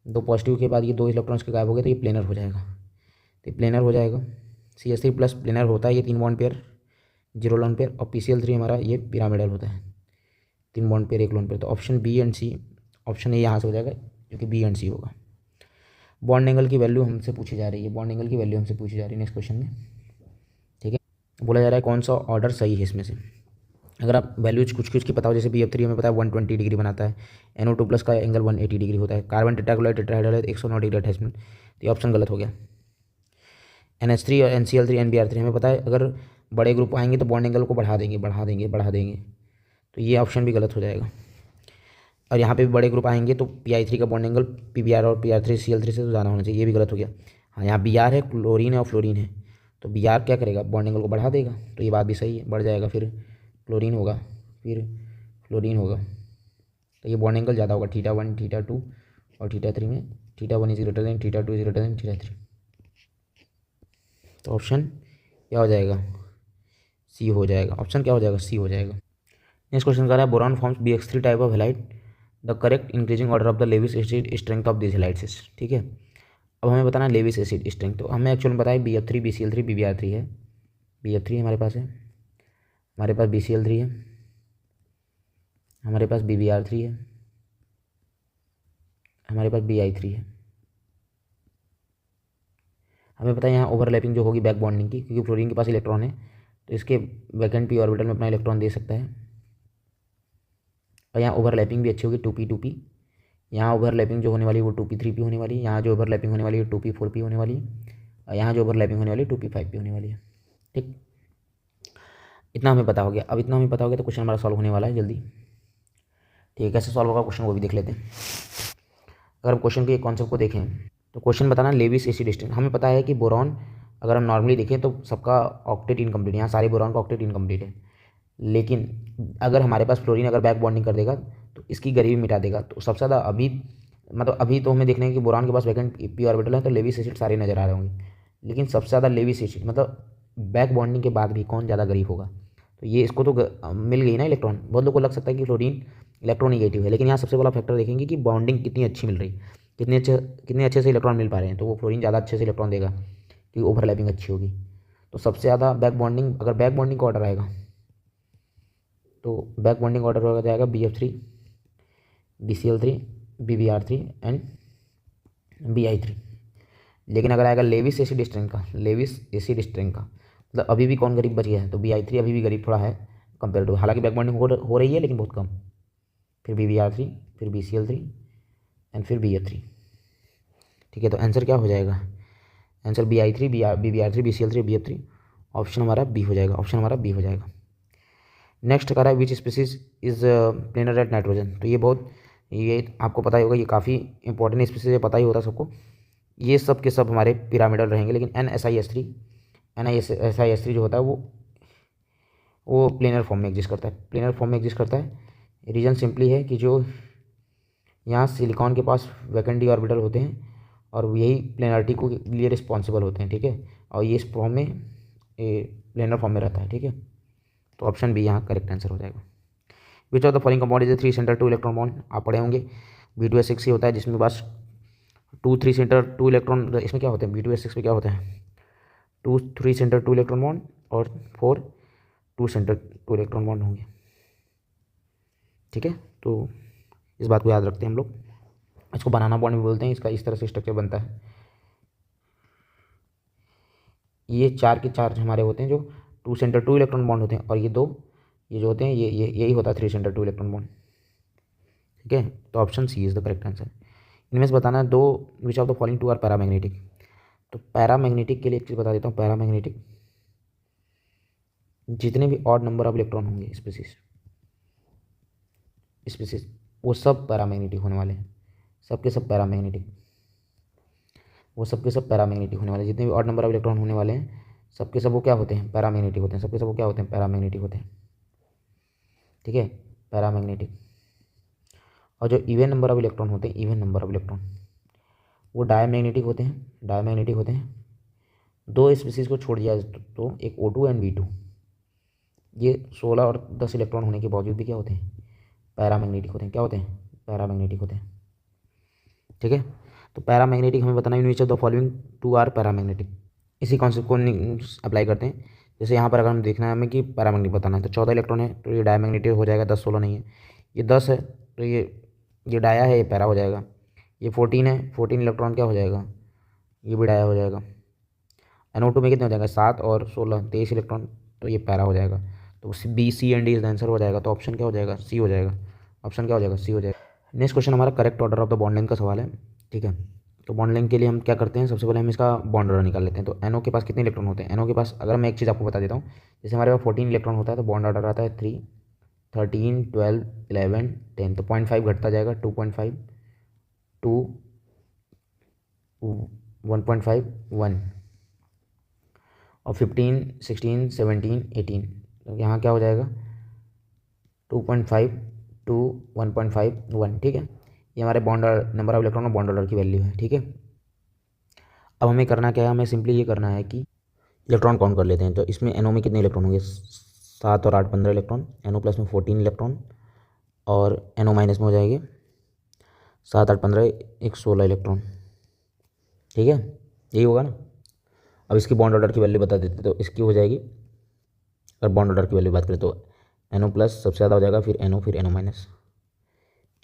2 पॉजिटिव के बाद ये 2 इलेक्ट्रॉन्स के गायब हो गए, तो ये प्लेनर हो जाएगा। तो ये प्लेनर हो जाएगा। CH3+ प्लेनर होता है, ये 3 बॉन्ड पेयर 0 लोन पेयर, और PCl3 हमारा ये पिरामिडल होता है, 3 बॉन्ड पेयर 1 लोन पेयर। तो option B and C, option A यहाँ से हो जाएगा, जो कि बी एंड सी होगा। बॉन्ड एंगल की वैल्यू हमसे पूछी जा रही है, बॉन्ड एंगल की वैल्यू हमसे पूछी जा रही है नेक्स्ट क्वेश्चन में। ठीक है, बोला जा रहा है कौन सा ऑर्डर सही है इसमें से। अगर आप वैल्यूज कुछ की पता हो, जैसे BF3 हमें पता है 120 डिग्री बनाता है, NO2+ का एंगल 180 डिग्री होता है, कार्बन टेट्राक्लोराइड टेट्राहाइड्राइड 109 डिग्री अटैचमेंट। तो ये ऑप्शन गलत हो गया। NH3 और NCl3 NBr3 हमें पता है अगर बड़े ग्रुप आएंगे तो बॉन्ड एंगल को बढ़ा देंगे, तो ये ऑप्शन भी गलत हो जाएगा। और यहाँ पे भी बड़े ग्रुप आएंगे तो Pi3 का बॉन्ड एंगल PBr और PR3Cl3 से तो ज़्यादा होना चाहिए, ये भी गलत हो गया। हाँ, यहाँ Br है, क्लोरीन है और फ्लोरीन है, तो Br क्या करेगा, बॉन्ड एंगल को बढ़ा देगा, तो ये बात भी सही है, बढ़ जाएगा। फिर क्लोरीन होगा, फिर फ्लोरीन होगा, तो ये बॉन्ड एंगल ज़्यादा होगा θ1 θ2 और θ3 में। θ1 is greater than θ2 is greater than θ3। तो ऑप्शन क्या हो जाएगा, सी हो जाएगा। ऑप्शन क्या हो जाएगा, सी हो जाएगा। नेक्स्ट क्वेश्चन कर रहा है boron forms BX3 type of halide, the correct increasing order of the Lewis acid strength of this halides. ठीक है, अब हमें बताना है लेविस एसिड स्ट्रेंथ। तो हमें एक्चुअल में बताया BF3 BCl3 BBr3 है। BF3 हमारे पास है, हमारे पास BCl3 है, हमारे पास BBr3 है, हमारे पास Bi3 है। हमें पता है यहाँ ओवरलैपिंग जो होगी बैक बॉन्डिंग की, क्योंकि फ्लोरीन के पास इलेक्ट्रॉन है, तो इसके वैकेंट p ऑर्बिटल में अपना इलेक्ट्रॉन दे सकता है। और यहाँ ओवरलैपिंग भी अच्छी होगी 2p 2p। यहाँ ओवरलैपिंग जो होने वाली है वो 2p 3p होने वाली है। यहाँ जो ओवरलैपिंग होने वाली है 2p 4p होने वाली है, और यहाँ जो ओवरलैपिंग होने वाली है 2p 5p होने वाली है। ठीक, इतना हमें पता हो गया। अब इतना हमें पता हो गया तो क्वेश्चन हमारा सॉल्व होने वाला है जल्दी। ठीक है, कैसे सॉल्व होगा क्वेश्चन वो भी देख लेते हैं। अगर हम क्वेश्चन के कॉन्सेप्ट को देखें तो क्वेश्चन बताना लेविस एसिड स्ट्रेंथ। हमें पता है कि बोरॉन अगर हम नॉर्मली देखें तो सबका ऑक्टेट इनकम्प्लीट, यहाँ सारे बोरॉन का ऑक्टेट इनकम्प्लीट है, लेकिन अगर हमारे पास फ्लोरीन अगर बैक बॉन्डिंग कर देगा तो इसकी गरीबी मिटा देगा। तो सबसे ज़्यादा अभी तो हमें देखने हैं कि बोरॉन के पास वैकेंट p ऑर्बिटल है, तो लेविस एसिड सारे नज़र आ रहे होंगे, लेकिन सबसे ज़्यादा लेविस एसिड बैक बॉन्डिंग के बाद भी कौन ज़्यादा गरीब होगा। तो ये इसको तो मिल गई ना इलेक्ट्रॉन। बहुत लोगों को लग सकता है कि फ्लोरीन इलेक्ट्रोनिगेटिव है, लेकिन यहाँ सबसे बड़ा फैक्टर देखेंगे कि बॉन्डिंग कितनी अच्छी मिल रही, कितने अच्छे से इलेक्ट्रॉन मिल पा रहे हैं, तो वो फ्लोरीन ज़्यादा अच्छे से इलेक्ट्रॉन देगा क्योंकि ओवरलैपिंग अच्छी होगी। तो सबसे ज़्यादा बैक बॉन्डिंग, अगर बैक बॉन्डिंग का ऑर्डर आएगा तो बैक बॉन्डिंग ऑर्डर हो जाएगा BF3 BCl3 BBr3 and Bi3। लेकिन अगर आएगा लेविस एसिड स्ट्रेंथ का, मतलब अभी भी कौन गरीब बच गया है, तो Bi3 अभी भी गरीब थोड़ा है कंपेयर टू, हालांकि बैक बॉन्डिंग हो रही है लेकिन बहुत कम। फिर BBr3, फिर BCl3 एंड फिर BF3। ठीक है, तो आंसर क्या हो जाएगा, answer Bi3 BBr3 BCl3 BF3। Option हमारा बी हो जाएगा। नेक्स्ट करा है which species is planar at nitrogen. तो ये आपको पता ही होगा, ये काफ़ी इंपॉर्टेंट स्पीसीज है, पता ही होता सबको। ये सब के सब हमारे पिरामिडल रहेंगे, लेकिन NSIS3 जो होता है वो प्लेनर फॉर्म में एग्जिस्ट करता है, प्लेनर फॉर्म में एग्जिस्ट करता है। रीज़न सिंपली है कि जो यहाँ सिलिकॉन के पास वैकेंट डी ऑर्बिटल होते हैं और यही प्लेनरिटी को लिए रिस्पॉन्सिबल होते हैं, ठीक है। और ये इस फॉर्म में प्लेनर फॉर्म में रहता है, ठीक है। तो ऑप्शन बी यहाँ करेक्ट आंसर हो जाएगा। विच of the following compound is 3 centre 2 electron bond, आप पढ़े होंगे B2S6 ही होता है जिसमें बस 3 सेंटर 2 इलेक्ट्रॉन, इसमें क्या होते हैं B2S6 में क्या होते हैं 3 सेंटर 2 इलेक्ट्रॉन बॉन्ड और 4 2 सेंटर 2 इलेक्ट्रॉन बॉन्ड होंगे, ठीक है। तो इस बात को याद रखते हैं हम लोग। इसको बनाना बॉन्ड भी बोलते हैं, इसका इस तरह से स्ट्रक्चर बनता है। ये 4 के 4 हमारे होते हैं जो 2 सेंटर 2 इलेक्ट्रॉन बॉन्ड होते हैं, और ये 2 ये जो होते हैं ये यही होता है 3 सेंटर 2 इलेक्ट्रॉन बॉन्ड, ठीक है। तो option C is the correct answer. इनमें से बताना है दो which of the following two are paramagnetic. तो पैरामैग्नेटिक के लिए एक चीज़ बता देता हूँ, पैरामैग्नेटिक जितने भी ऑड नंबर ऑफ इलेक्ट्रॉन होंगे स्पीसीज वो सब पैरामैग्नेटिक होने वाले हैं, सबके सब पैरामैग्नेटिक, वो सबके सब पैरामैग्नेटिक होने वाले हैं। जितने भी ऑड नंबर ऑफ इलेक्ट्रॉन होने वाले हैं सबके सब वो क्या होते हैं पैरामैग्नेटिक होते हैं, सबके सब वो क्या होते हैं पैरामैग्नेटिक होते हैं, ठीक है, पैरामैग्नेटिक। और जो इवन नंबर ऑफ इलेक्ट्रॉन होते हैं, इवन नंबर ऑफ इलेक्ट्रॉन वो डायमैग्नेटिक होते हैं, डायमैग्नेटिक होते हैं। दो स्पीसीज को छोड़ दिया तो एक O2 एंड V2, ये 16 और 10 इलेक्ट्रॉन होने के बावजूद भी क्या होते हैं पैरामैग्नेटिक होते हैं, क्या होते हैं पैरामैग्नेटिक होते हैं, ठीक है। तो पैरामैग्नेटिक हमें बताना है which of the following two are paramagnetic. इसी कॉन्सेप्ट को अप्लाई करते हैं। जैसे यहाँ पर अगर हम देखना है हमें कि पैरामैग्नेटिक बताना है तो 14 इलेक्ट्रॉन है तो ये डायमैग्नेटिक हो जाएगा, 10 16 नहीं है, ये 10 है तो ये डाया है, ये पैरा हो जाएगा। ये 14 है, 14 इलेक्ट्रॉन क्या हो जाएगा, ये भी डाया हो जाएगा। NO2 में कितने हो जाएगा 7 और 16 23 इलेक्ट्रॉन, तो ये पैरा हो जाएगा। तो B C and D is the answer हो जाएगा। तो ऑप्शन क्या हो जाएगा सी हो जाएगा, ऑप्शन क्या हो जाएगा सी हो जाएगा। नेक्स्ट क्वेश्चन हमारा correct order of the bond length का सवाल है, ठीक है। तो बॉन्ड लेंथ के लिए हम क्या करते हैं, सबसे पहले हम इसका बॉन्ड ऑर्डर निकाल लेते हैं। तो NO के पास कितने इलेक्ट्रॉन होते हैं, NO के पास अगर मैं एक चीज़ आपको बता देता हूँ, जैसे हमारे पास 14 इलेक्ट्रॉन होता है तो बॉन्ड ऑर्डर आता है 3 13 12 11 10, तो 0.5 घटता जाएगा 2.5 2 1.5 1 और 15 16 17 18, तो यहाँ क्या हो जाएगा 2.5 2 1.5 1, ठीक है। ये हमारे बॉन्ड नंबर ऑफ इलेक्ट्रॉन और बॉन्ड ऑर्डर की वैल्यू है, ठीक है। अब हमें करना क्या है, हमें सिंपली ये करना है कि इलेक्ट्रॉन काउंट कर लेते हैं। तो इसमें NO में कितने इलेक्ट्रॉन होंगे 7 और 8 15 इलेक्ट्रॉन, NO प्लस में 14 इलेक्ट्रॉन और NO माइनस में हो जाएंगे 7 8 15 एक 16 इलेक्ट्रॉन, ठीक है, यही होगा ना। अब इसकी बॉन्ड ऑर्डर की वैल्यू बता देते तो इसकी हो जाएगी, अगर बॉन्ड ऑर्डर की वैल्यू बात करें तो NO प्लस सबसे ज़्यादा हो जाएगा, फिर NO फिर NO माइनस।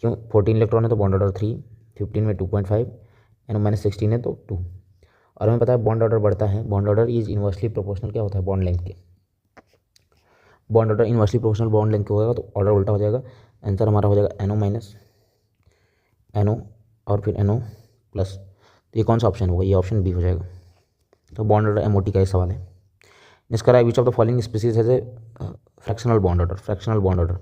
क्यों 14 इलेक्ट्रॉन है तो बॉन्ड ऑर्डर 3, 15 में 2.5, NO माइनस 16 है तो 2। और हमें पता है बॉन्ड ऑर्डर बढ़ता है, bond order is inversely proportional क्या होता है बॉन्ड लेंथ के, bond order inversely proportional bond length के होगा तो ऑर्डर उल्टा हो जाएगा। आंसर हमारा हो जाएगा NO माइनस NO और फिर NO प्लस। तो ये कौन सा ऑप्शन होगा, ये ऑप्शन बी हो जाएगा। तो बॉन्ड ऑर्डर MOT का ये सवाल है। नेक्स्ट करा विच of the following species has a fractional bond order, fractional bond order.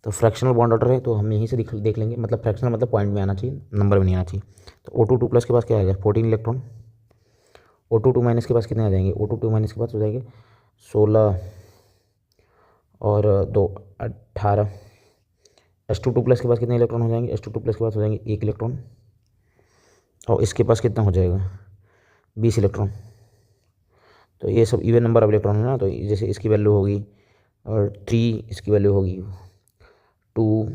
तो फ्रैक्शनल बॉन्ड ऑर्डर है तो हम यहीं से देख लेंगे, मतलब फ्रैक्शनल मतलब पॉइंट में आना चाहिए, नंबर में नहीं आना चाहिए। तो O2 2 प्लस के पास क्या आएगा 14 इलेक्ट्रॉन, O2 2 माइनस के पास कितने आ जाएंगे, O2 2 माइनस के पास हो जाएंगे 16 और 2 18। H2 2 प्लस के पास कितने इलेक्ट्रॉन हो जाएंगे, H2 2 प्लस के पास हो जाएंगे 1 इलेक्ट्रॉन और इसके पास कितना हो जाएगा 20 इलेक्ट्रॉन। तो ये सब इवन नंबर ऑफ इलेक्ट्रॉन है ना, तो जैसे इसकी वैल्यू होगी और 3, इसकी वैल्यू होगी 2,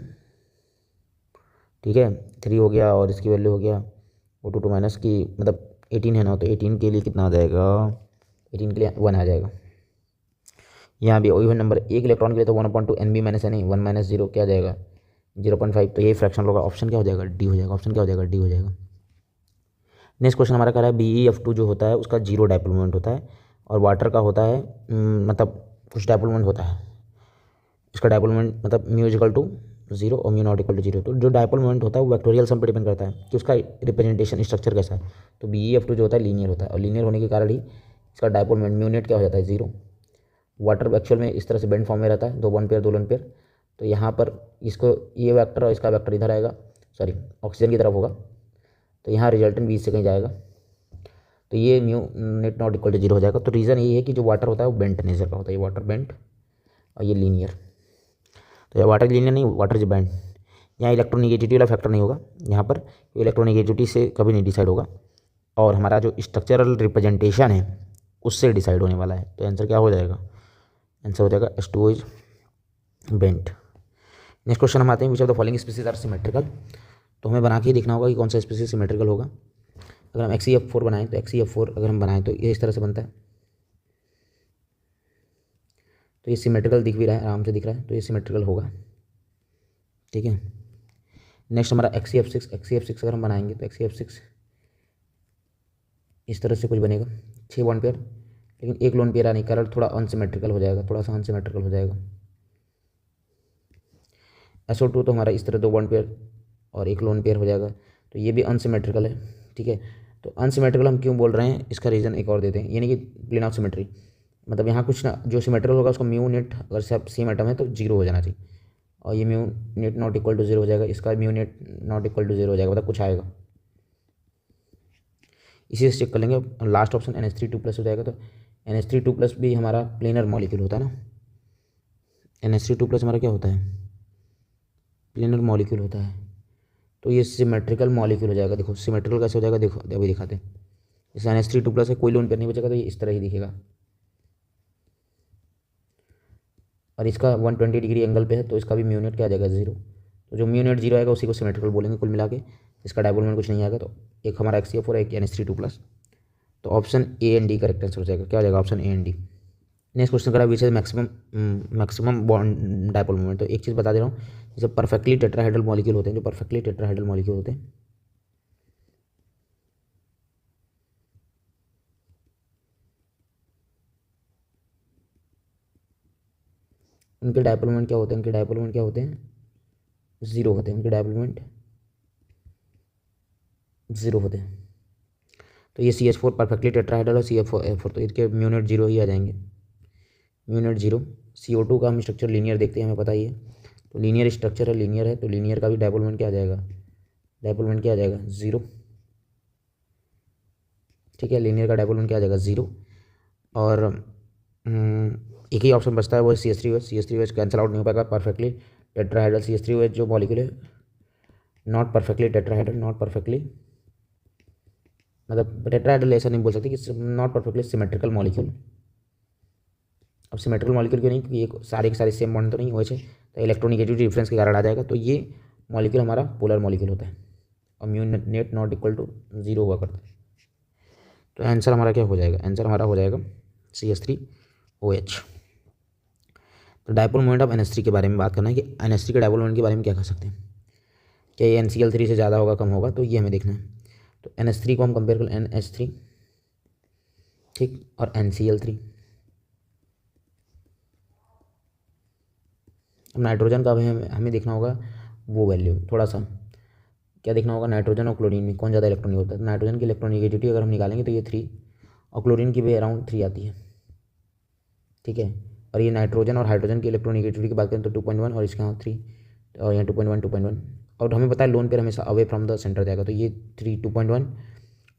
ठीक है 3 हो गया और इसकी वैल्यू हो गया O2 2 माइनस की मतलब 18 है ना, तो 18 के लिए कितना आ जाएगा 18 के लिए 1 आ जाएगा। यहाँ भी इवन नंबर 1 इलेक्ट्रॉन के लिए तो 1/2 NB माइनस है नहीं 1 माइनस 0 क्या आ जाएगा 0.5। तो यही फ्रैक्शन होगा, ऑप्शन क्या हो जाएगा डी हो जाएगा, ऑप्शन क्या हो जाएगा डी हो जाएगा। नेक्स्ट क्वेश्चन हमारा कह रहा है BeF2 जो होता है उसका 0 डायपोल मोमेंट होता है और वाटर का होता है मतलब कुछ डायपोल मोमेंट होता है, इसका डायपोल मोमेंट मतलब म्यू इक्वल टू 0 और म्यू नॉट इक्वल टू 0। तो जो डायपोल मोमेंट होता है वो वेक्टोरियल सम पे डिपेंड करता है कि उसका रिप्रेजेंटेशन स्ट्रक्चर कैसा है। तो BeF2 जो होता है लीनियर होता है और लीनियर होने के कारण ही इसका डायपोल मोमेंट म्यू नेट क्या हो जाता है 0। वाटर एक्चुअल में इस तरह से बेंड फॉर्म में रहता है, 2 बॉन्ड पेयर 2 लोन पेयर। तो यहाँ पर इसको ये वेक्टर और इसका वेक्टर इधर आएगा, सॉरी ऑक्सीजन की तरफ होगा, तो यहाँ रिजल्टेंट बीच से कहीं जाएगा, तो ये mu net not equal to 0 हो जाएगा। तो रीज़न ये है कि जो वाटर होता है वो बेंट नेचर का होता है, ये वाटर बेंट और ये लीनियर। तो ये वाटर लीनियर नहीं, वाटर इज बैंड। यहाँ इलेक्ट्रोनिगेटिविटी वाला फैक्टर नहीं होगा, यहाँ पर इलेक्ट्रोनिगेटिविटी से कभी नहीं डिसाइड होगा, और हमारा जो स्ट्रक्चरल रिप्रेजेंटेशन है उससे डिसाइड होने वाला है। तो आंसर क्या हो जाएगा? आंसर हो जाएगा H2O is bent. Next question हम आते हैं, which of the following species are symmetrical. तो हमें बना के ही देखना होगा कि कौन सा स्पीसीज सिमेट्रिकल होगा। अगर हम XeF4 बनाएं तो XeF4 अगर हम बनाएं तो ये इस तरह से बनता है, तो ये सिमेट्रिकल दिख भी रहा है, आराम से दिख रहा है, तो ये सिमेट्रिकल होगा। ठीक है। नेक्स्ट हमारा XeF6 अगर हम बनाएंगे तो XeF6 इस तरह से कुछ बनेगा, 6 बॉन्ड पेयर, लेकिन एक लोन पेयर आने के कारण थोड़ा अनसिमेट्रिकल हो जाएगा, थोड़ा सा अनसिमेट्रिकल हो जाएगा। SO2 तो हमारा इस तरह 2 बॉन्ड पेयर और एक लोन पेयर हो जाएगा, तो ये भी अनसिमेट्रिकल है। ठीक है। तो अनसिमेट्रिकल हम क्यों बोल रहे हैं, इसका रीज़न एक और देते हैं, यानी कि प्लेन ऑफ सिमेट्री, मतलब यहाँ कुछ ना, जो सिमेट्रिकल होगा उसका म्यू नेट अगर सब सेम एटम है तो 0 हो जाना चाहिए, और ये mu net not equal to 0 हो जाएगा, इसका mu net not equal to 0 हो जाएगा, मतलब कुछ आएगा। इसी से चेक कर लेंगे। लास्ट ऑप्शन NH3 2+ हो जाएगा, तो NH3 2+ भी हमारा प्लेनर मॉलिक्यूल होता है ना। NH3 2+ हमारा क्या होता है? प्लेनर मॉलिक्यूल होता है, तो ये सिमेट्रिकल मॉलिक्यूल हो जाएगा। देखो सिमेट्रिकल कैसे हो जाएगा, देखो अभी दिखाते हैं। जैसे NH3 2+ है, कोई लोन पेयर नहीं बचेगा, तो ये इस तरह ही दिखेगा, और इसका 120 डिग्री एंगल पे है, तो इसका भी म्यू नेट क्या आ जाएगा? 0। तो जो म्यू नेट 0 आएगा उसी को सिमेट्रिकल बोलेंगे कुल मिला के, इसका डायपोल मोमेंट कुछ नहीं आएगा। तो एक हमारा XeF4 है, एक NH3 2+, तो option A and D correct answer हो जाएगा। क्या हो जाएगा? Option A and D. Next question करा which is maximum bond dipole moment. तो एक चीज़ बता दे रहा हूँ, जैसे परफेक्टली टेट्राहेड्रल मॉलिक्यूल होते हैं, जो परफेक्टली टेट्राहेड्रल मॉलिक्यूल होते हैं, उनके डायपोल मोमेंट क्या होते हैं? उनके डायपोल मोमेंट क्या होते हैं? 0 होते हैं, उनके डायपोल मोमेंट 0 होते हैं। तो ये CH4 परफेक्टली टेट्राहेड्रल और CF4, तो इसके म्यू नेट 0 ही आ जाएंगे, म्यू नेट 0। CO2 का हम स्ट्रक्चर लीनियर देखते हैं, हमें पता ही है, तो लीनियर स्ट्रक्चर है, लीनियर है, तो लीनियर का भी डायपोल मोमेंट क्या आ जाएगा? डायपोल मोमेंट क्या आ जाएगा? 0। ठीक है, लीनियर का डायपोल मोमेंट क्या आ जाएगा? 0। और एक ही ऑप्शन बचता है, वो CH3OH। CH3OH कैंसिल आउट नहीं हो पाएगा। परफेक्टली टेट्राहेड्रल CH3OH जो मॉलिक्यूल है, not perfectly tetrahedral, not perfectly, मतलब टेट्राहेड्रल ऐसा नहीं बोल सकते कि नॉट परफेक्टली सिमेट्रिकल मॉलिक्यूल। अब सिमेट्रिकल मॉलिक्यूल क्यों नहीं? क्योंकि ये सारे के सारे सेम बॉन्ड तो नहीं हुए थे, तो इलेक्ट्रोनिगेटिविटी डिफरेंस के कारण आ जाएगा, तो ये मॉलिक्यूल हमारा पोलर मॉलिक्यूल होता है, और mu net not equal to 0 हुआ करता है। तो आंसर हमारा क्या हो जाएगा? आंसर हमारा हो जाएगा CH3OH। तो डायपोल मोमेंट ऑफ NH3 के बारे में बात करना है कि NH3 के डायपोल मोमेंट के बारे में क्या कह सकते हैं, क्या ये NCl3 से ज़्यादा होगा, कम होगा, तो ये हमें देखना है। तो NH3 को हम कंपेयर कर NH3, ठीक, और NCl3। अब नाइट्रोजन का हमें देखना होगा वो वैल्यू, थोड़ा सा क्या देखना होगा, नाइट्रोजन और क्लोरीन में कौन ज़्यादा इलेक्ट्रॉनिक होता है। तो नाइट्रोजन की इलेक्ट्रोनिगेटिविटी अगर हम निकालेंगे तो ये 3, और क्लोरीन की भी अराउंड 3 आती है। ठीक है, और ये नाइट्रोजन और हाइड्रोजन की इलेक्ट्रोनिगेटिविटी की बात करें तो 2.1, और इसके यहाँ 3, और यहाँ 2.1, और हमें पता है लोन पेयर हमेशा अवे फ्रॉम द सेंटर जाएगा, तो ये 3, 2.1,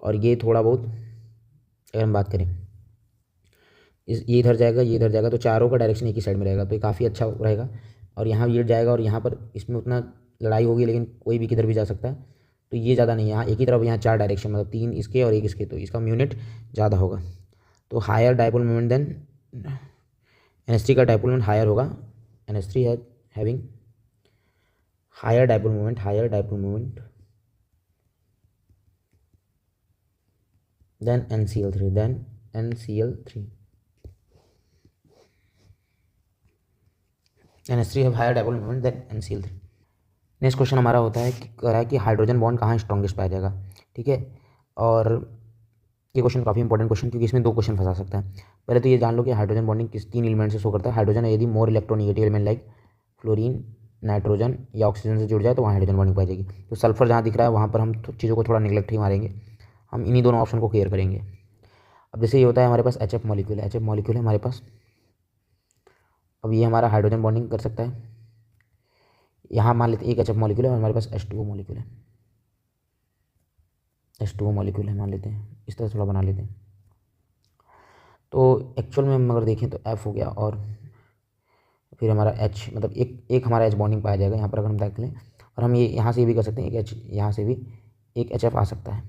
और ये थोड़ा बहुत अगर हम बात करें ये इधर जाएगा, ये इधर जाएगा, तो चारों का डायरेक्शन एक ही साइड में रहेगा, तो ये काफ़ी अच्छा रहेगा। और यहाँ ये जाएगा, और यहाँ पर इसमें उतना लड़ाई होगी, लेकिन कोई भी किधर भी जा सकता है, तो ये ज़्यादा नहीं है, यहाँ एक ही तरफ, यहाँ 4 डायरेक्शन, मतलब 3 इसके और 1 इसके, तो इसका म्यू नेट ज़्यादा होगा। तो higher dipole moment then NH3 का डायपोल मोमेंट हायर होगा। NH3 है having higher dipole moment, higher dipole moment than NCl3, than NCl3। NH3 है higher dipole moment than NCl3। Next question हमारा होता है कि कह रहा है कि हाइड्रोजन बॉन्ड कहाँ स्ट्रॉन्गेस्ट पाया जाएगा। ठीक है, और ये क्वेश्चन काफ़ी इंपॉर्टेंट क्वेश्चन, क्योंकि इसमें 2 क्वेश्चन फंसा सकता है। पहले तो ये जान लो कि हाइड्रोजन बॉन्डिंग किस 3 एलिमेंट से शो करता है। हाइड्रोजन है यदि more electronegative element like fluorine, nitrogen या ऑक्सीजन से जुड़ जाए तो वहाँ हाइड्रोजन बॉन्डिंग पाई जाएगी। तो सल्फर जहाँ दिख रहा है वहाँ पर हम चीज़ों को थोड़ा निगलेक्ट ही मारेंगे, हम इन्हीं दोनों ऑप्शन को क्लियर करेंगे। अब जैसे ये होता है हमारे पास HF मॉलिक्यूल है, HF मॉलिक्यूल है हमारे पास, अब ये हमारा हाइड्रोजन बॉन्डिंग कर सकता है। यहाँ मान लेते हैं एक HF मॉलिक्यूल है और हमारे पास H2O मॉलिक्यूल है, H2O मॉलिक्यूल है मान लेते हैं, इस तरह थोड़ा बना लेते हैं। तो एक्चुअल में हम अगर देखें तो F हो गया और फिर हमारा H मतलब एक एक हमारा H बॉन्डिंग पाया जाएगा यहाँ पर अगर हम देख लें। और हम ये यहाँ से भी कर सकते हैं एक H, यहाँ से भी एक HF आ सकता है,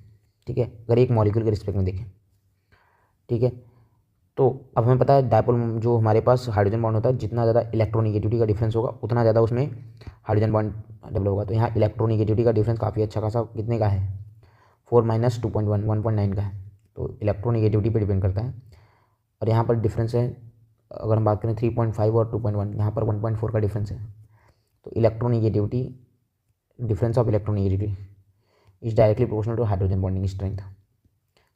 ठीक है, अगर एक मॉलिक्यूल के रिस्पेक्ट में देखें, ठीक है। तो अब हमें पता है डायपोल जो हमारे पास हाइड्रोजन बॉन्ड होता है, जितना ज़्यादा इलेक्ट्रोनिगेटिविटी का डिफरेंस होगा उतना ज़्यादा उसमें हाइड्रोजन बॉन्ड डेवलप होगा। तो यहाँ इलेक्ट्रोनिगेटिविटी का डिफरेंस काफ़ी अच्छा खासा कितने का है, 4 - 2.1 1.9 का है। तो इलेक्ट्रोनिगेटिविटी पे डिपेंड करता है। और यहाँ पर डिफरेंस है, अगर हम बात करें 3.5 और 2.1, यहाँ पर 1.4 का डिफरेंस है। तो electronegativity, difference of electronegativity is directly proportional to hydrogen bonding strength.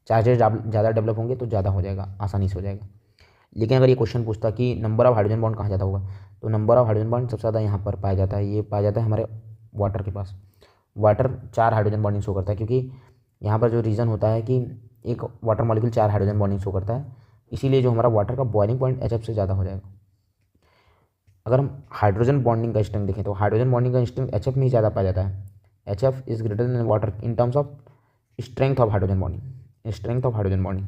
Charges ज़्यादा डेवलप होंगे तो ज़्यादा हो जाएगा, आसानी से हो जाएगा। लेकिन अगर ये क्वेश्चन पूछता कि नंबर ऑफ हाइड्रोजन बॉन्ड कहाँ ज़्यादा होगा, तो नंबर ऑफ हाइड्रोजन बॉन्ड सबसे ज़्यादा यहाँ पर पाया जाता है, ये पाया जाता है हमारे वाटर के पास। वाटर 4 हाइड्रोजन बॉन्डिंग शो करता है, क्योंकि यहाँ पर जो रीज़न होता है कि एक water molecule 4 hydrogen bonding show करता है, इसीलिए जो हमारा वाटर का बॉइलिंग पॉइंट HF से ज़्यादा हो जाएगा। अगर हम हाइड्रोजन बॉन्डिंग का स्ट्रेंथ देखें तो हाइड्रोजन बॉन्डिंग का स्ट्रेंथ HF में ही ज़्यादा पाया जाता है। HF is greater then water in terms of strength of hydrogen bonding, strength of hydrogen bonding.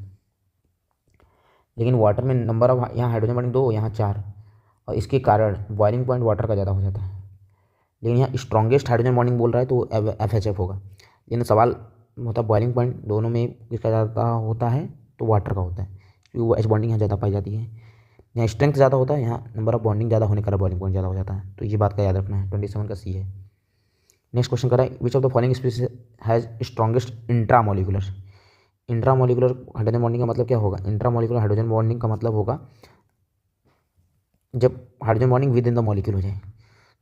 लेकिन वाटर में नंबर ऑफ, यहाँ हाइड्रोजन बॉन्डिंग 2, यहाँ 4, और इसके कारण बॉइलिंग पॉइंट वाटर का ज़्यादा हो जाता है। लेकिन यहाँ स्ट्रॉन्गेस्ट हाइड्रोजन बॉन्डिंग बोल रहा है तो FHF होगा। लेकिन सवाल होता है बॉइलिंग पॉइंट दोनों में किसका ज़्यादा होता है, तो वाटर का होता है, क्योंकि वो H बॉन्डिंग यहाँ ज़्यादा पाई जाती है। यहाँ स्ट्रेंथ ज़्यादा होता है, यहाँ नंबर ऑफ बॉन्डिंग ज़्यादा होने का बॉइलिंग पॉइंट ज़्यादा हो जाता है। तो ये बात का याद रखना है। 27 का C है। नेक्स्ट क्वेश्चन कर रहा है which of the following species has strongest intramolecular. Intramolecular hydrogen bonding का मतलब क्या होगा, इंट्रामोलिकुलर हाइड्रोजन बॉन्डिंग का मतलब होगा जब hydrogen bonding with in the molecule हो जाए।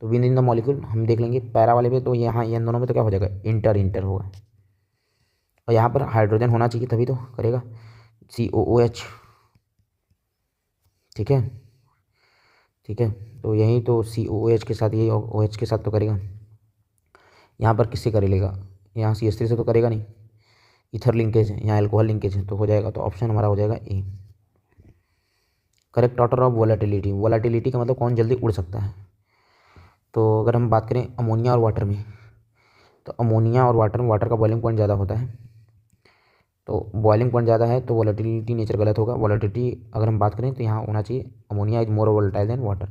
तो विद इन द मॉलिक्यूल हम देख लेंगे पैरा वाले पे, तो यहाँ इन दोनों में तो क्या हो जाएगा, इंटर होगा। और यहाँ पर हाइड्रोजन होना चाहिए तभी तो करेगा, COOH, ठीक है, ठीक है। तो यही तो COOH के साथ, यही OH के साथ तो करेगा। यहाँ पर किससे कर लेगा, यहाँ CH3 से तो करेगा नहीं, इथर लिंकेज है, यहाँ एल्कोहल लिंकेज है, तो हो जाएगा, तो ऑप्शन हमारा हो जाएगा A। Correct order of volatility, volatility का मतलब कौन जल्दी उड़ सकता है। तो अगर हम बात करें अमोनिया और वाटर में, तो अमोनिया और वाटर में वाटर का बॉइलिंग पॉइंट ज़्यादा होता है, तो बॉइलिंग पॉइंट ज़्यादा है तो वोलेटिलिटी नेचर गलत होगा। वोलेटिलिटी अगर हम बात करें तो यहाँ होना चाहिए ammonia is more volatile than water.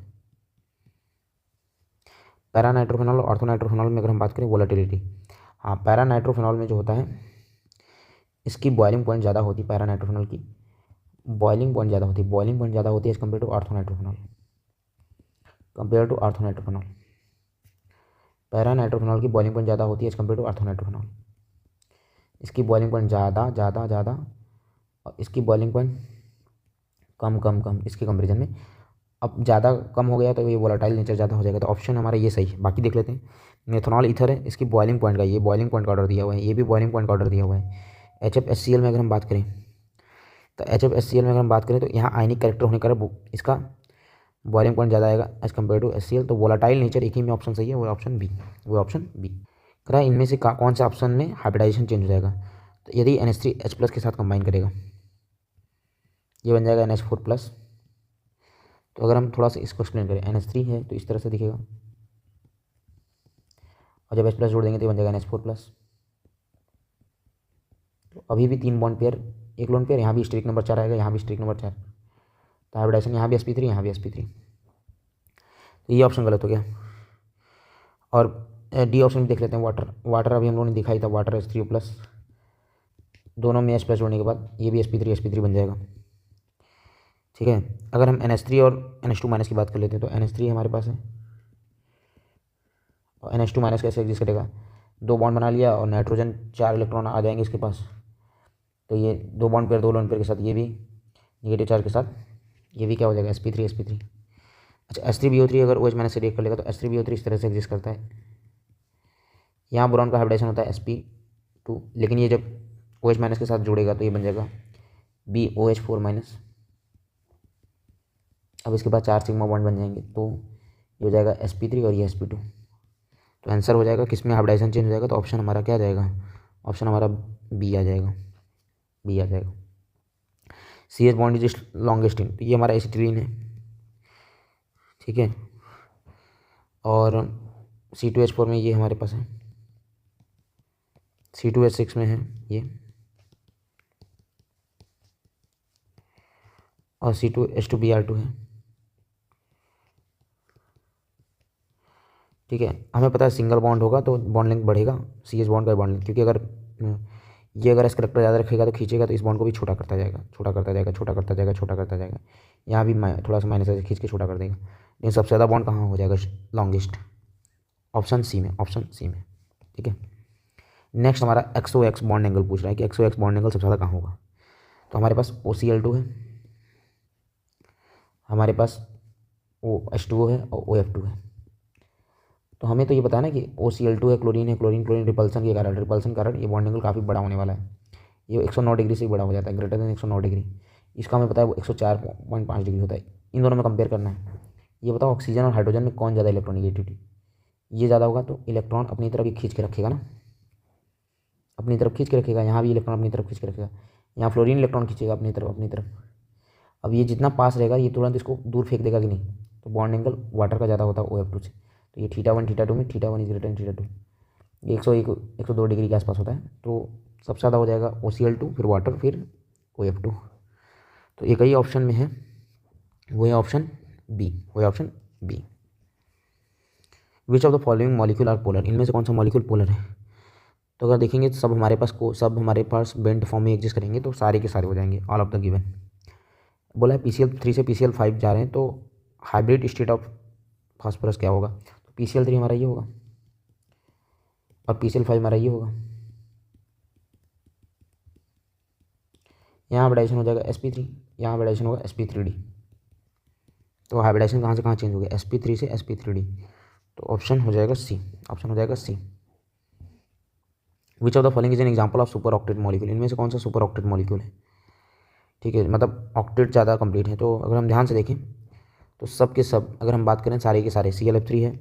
Para nitrophenol और ऑर्थो नाइट्रोफेनॉल में अगर हम बात करें वोलेटिलिटी, हाँ पैरा नाइट्रोफेनॉल में जो होता है इसकी बॉइलिंग पॉइंट ज़्यादा होती है, पैरा नाइट्रोफेनॉल की बॉइलिंग पॉइंट ज़्यादा होती है, बॉइलिंग पॉइंट ज़्यादा होती है as compare to ortho nitrophenol, compare to ortho nitrophenol. Para nitrophenol की बॉइलिंग पॉइंट ज़्यादा होती है as compare to ortho nitrophenol. इसकी बॉइलिंग पॉइंट ज़्यादा ज़्यादा ज़्यादा और इसकी बॉइलिंग पॉइंट कम कम कम इसके कंपेरिजन में। अब ज़्यादा कम हो गया तो ये वोलेटाइल नेचर ज़्यादा हो जाएगा, तो ऑप्शन हमारा ये सही है। बाकी देख लेते हैं, मेथनॉल ईथर है, इसकी बॉइलिंग पॉइंट का, ये बॉइलिंग पॉइंट का ऑर्डर दिया हुआ है, ये भी बॉइलिंग पॉइंट का ऑर्डर दिया हुआ है। HFHCl में अगर हम बात करें तो HFHCl में अगर हम बात करें तो यहाँ आयनिक करेक्टर होने का इसका बॉइलिंग पॉइंट ज़्यादा आएगा एज कम्पेयर टू HCl। तो वोलेटाइल नेचर एक ही में ऑप्शन सही है, वो ऑप्शन बी, वो ऑप्शन बी। कह रहा है इनमें से कौन सा ऑप्शन में हाइब्रिडाइजेशन चेंज हो जाएगा, तो यदि NH3H+ के साथ कंबाइन करेगा ये बन जाएगा NH4+। तो अगर हम थोड़ा सा इसको एक्सप्लेन करें, NH3 है तो इस तरह से दिखेगा, और जब H+ जोड़ देंगे तो बन जाएगा NH4+। तो अभी भी 3 बॉन्ड पेयर, एक लोन पेयर, यहाँ भी स्टेरिक नंबर 4 आएगा, यहाँ भी स्टेरिक नंबर 4, तो हाइब्रिडाइजेशन यहाँ भी sp3, यहाँ भी sp3, तो ये ऑप्शन गलत हो गया। और डी ऑप्शन देख लेते हैं, वाटर अभी हम लोगों ने दिखाई था, वाटर H3O+, दोनों में H+ जोड़ने के बाद ये भी sp3 बन जाएगा, ठीक है। अगर हम NH3 और NH2- की बात कर लेते हैं तो NH3 हमारे पास है, और NH2- कैसे एग्जिस्ट करेगा, 2 बॉन्ड बना लिया और नाइट्रोजन 4 इलेक्ट्रॉन आ जाएंगे इसके पास, तो ये 2 बॉन्ड पेयर 2 लोन पेयर के साथ ये भी नेगेटिव चार्ज के साथ ये भी क्या हो जाएगा sp3। अच्छा H3BO3 अगर OH- से रिएक्ट कर लेगा तो H3BO3 इस तरह से एग्जिस्ट करता है, यहाँ बोरॉन का हाइब्रिडाइजेशन होता है sp2, लेकिन ये जब OH- के साथ जुड़ेगा तो ये बन जाएगा BOH4-। अब इसके बाद 4 सिग्मा बॉन्ड बन जाएंगे, तो ये हो जाएगा sp3 और ये sp2। तो आंसर हो जाएगा किस में हाइब्रिडाइजेशन चेंज हो जाएगा, तो ऑप्शन हमारा क्या आ जाएगा, ऑप्शन हमारा बी आ जाएगा, बी आ जाएगा। CH bond is longest in, तो ये हमारा एसिटिलीन है, ठीक है। और C2H4 में ये हमारे पास है, C2H6 में है ये, और C2H2Br2 है, ठीक है, हमें पता है सिंगल बॉन्ड होगा तो बॉन्ड लेंथ बढ़ेगा, सी एच बॉन्ड का बॉन्ड लेंथ, क्योंकि अगर ये अगर इस करेक्टर ज़्यादा रखेगा तो खींचेगा तो इस बॉन्ड को भी छोटा करता जाएगा, छोटा करता जाएगा, छोटा करता जाएगा, छोटा करता जाएगा। यहाँ भी थोड़ा सा माइनस से खींच के छोटा कर देगा, लेकिन सबसे ज़्यादा बॉन्ड कहाँ हो जाएगा लॉन्गेस्ट, ऑप्शन सी में, ऑप्शन सी में। ठीक है, नेक्स्ट हमारा एक्सओ एक्स बॉन्ड एंगल पूछ रहा है कि एक्सओ एक्स बॉन्ड एंगल सबसे ज़्यादा कहाँ होगा। तो हमारे पास OCl2 है, हमारे पास OH2O है और OF2 है। तो हमें तो ये पता है ना कि OCl2 है, क्लोरीन है, क्लोरीन क्लोरीन रिपल्सन के कारण ये बॉन्ड एंगल काफ़ी बड़ा होने वाला है, ये 109 डिग्री से बड़ा हो जाता है, ग्रेटर देन 109 डिग्री। इसका हमें पता है वो 104.5 डिग्री होता है। इन दोनों में कंपेयर करना है। ये बताओ ऑक्सीजन और हाइड्रोजन में कौन ज़्यादा इलेक्ट्रॉनिगेटिविटी, ये ज़्यादा होगा तो इलेक्ट्रॉन अपनी तरफ ही खींच के रखेगा ना, अपनी तरफ खींच के रखेगा। यहाँ भी इलेक्ट्रॉन अपनी तरफ खींच के रखेगा, यहाँ फ्लोरीन इलेक्ट्रॉन खींचेगा अपनी तरफ, अपनी तरफ। अब ये जितना पास रहेगा ये तुरंत इसको दूर फेंक देगा कि नहीं, तो बॉन्ड एंगल वाटर का ज़्यादा होता है OF2 से। तो ये θ1 θ2 में θ1 इज ग्रेटर देन θ2, ये 102 डिग्री के आसपास होता है। तो सबसे ज़्यादा हो जाएगा OCl2, फिर वाटर, फिर OF2। तो एक ही ऑप्शन में है, वो है ऑप्शन बी, वो है option B. Which of the following molecule are polar, इनमें से कौन सा मॉलिक्यूल पोलर है। तो अगर देखेंगे तो सब हमारे पास बेंट फॉर्म में एग्जिस्ट करेंगे, तो सारे के सारे हो जाएंगे, ऑल ऑफ द गिवन। बोला है PCl3 से PCl5 जा रहे हैं, तो हाइब्रिड स्टेट ऑफ फास्फोरस क्या होगा। तो PCl3 हमारा ये होगा और PCl5 हमारा ये होगा। यहाँ हाइब्रिडाइजेशन हो जाएगा sp3, यहाँ हाइब्रिडाइजेशन होगा sp3d। तो हाइब्रिडाइजेशन कहाँ से कहाँ चेंज हो गया, sp3 से sp3d। तो ऑप्शन हो जाएगा सी, ऑप्शन हो जाएगा C. Which of the following is an example of super octet molecule, इनमें से कौन सा सुपर ऑक्टेट मॉलिक्यूल है। ठीक है, मतलब ऑक्टेट ज़्यादा कंप्लीट है। तो अगर हम ध्यान से देखें तो सब के सब, अगर हम बात करें सारे के सारे, ClF3 है,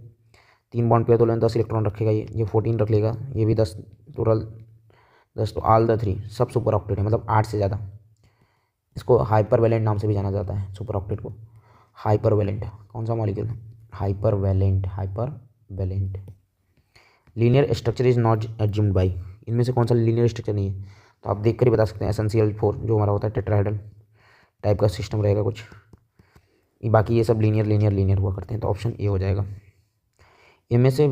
3 बॉन्ड पे तो 10 इलेक्ट्रॉन रखेगा, ये 14 रख लेगा, ये भी 10, टोटल 10। तो ऑल द 3 सब सुपर ऑक्टेट है, मतलब 8 से ज़्यादा। इसको हाइपरवैलेंट नाम से भी जाना जाता है, सुपर ऑक्टेट को हाइपरवैलेंट। कौन सा मॉलिक्यूल है, hypervalent, hypervalent. Linear structure is not assumed by, इनमें से कौन सा लीनियर स्ट्रक्चर नहीं है। तो आप देख कर ही बता सकते हैं, SnCl4 जो हमारा होता है टेट्राहेड्रल टाइप का सिस्टम रहेगा कुछ, बाकी ये सब लीनियर लीनियर लीनियर हुआ करते हैं। तो ऑप्शन ए हो जाएगा। इनमें से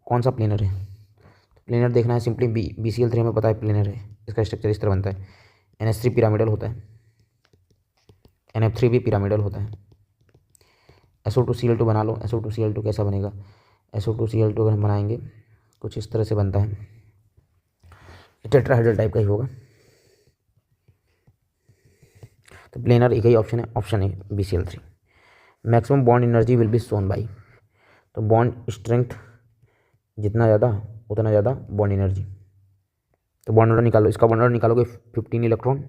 कौन सा प्लेनर है, तो प्लेनर देखना है सिंपली, BCl3 हमें पता है प्लेनर है, इसका स्ट्रक्चर इस तरह बनता है, NH3 पिरामिडल होता है, NF3 भी पिरामिडल होता है। SO2Cl2 बना लो, SO2Cl2 कैसा बनेगा, SO2Cl2 अगर हम बनाएंगे कुछ इस तरह से बनता है, टेट्राहेड्रल टाइप का ही होगा। तो प्लेनर एक ही ऑप्शन है, option A BCl3। Maximum bond energy will be shown by, तो बॉन्ड स्ट्रेंथ जितना ज़्यादा उतना ज़्यादा बॉन्ड एनर्जी। तो बॉन्ड ऑर्डर निकालो, इसका बॉन्ड ऑर्डर निकालोगे 15 इलेक्ट्रॉन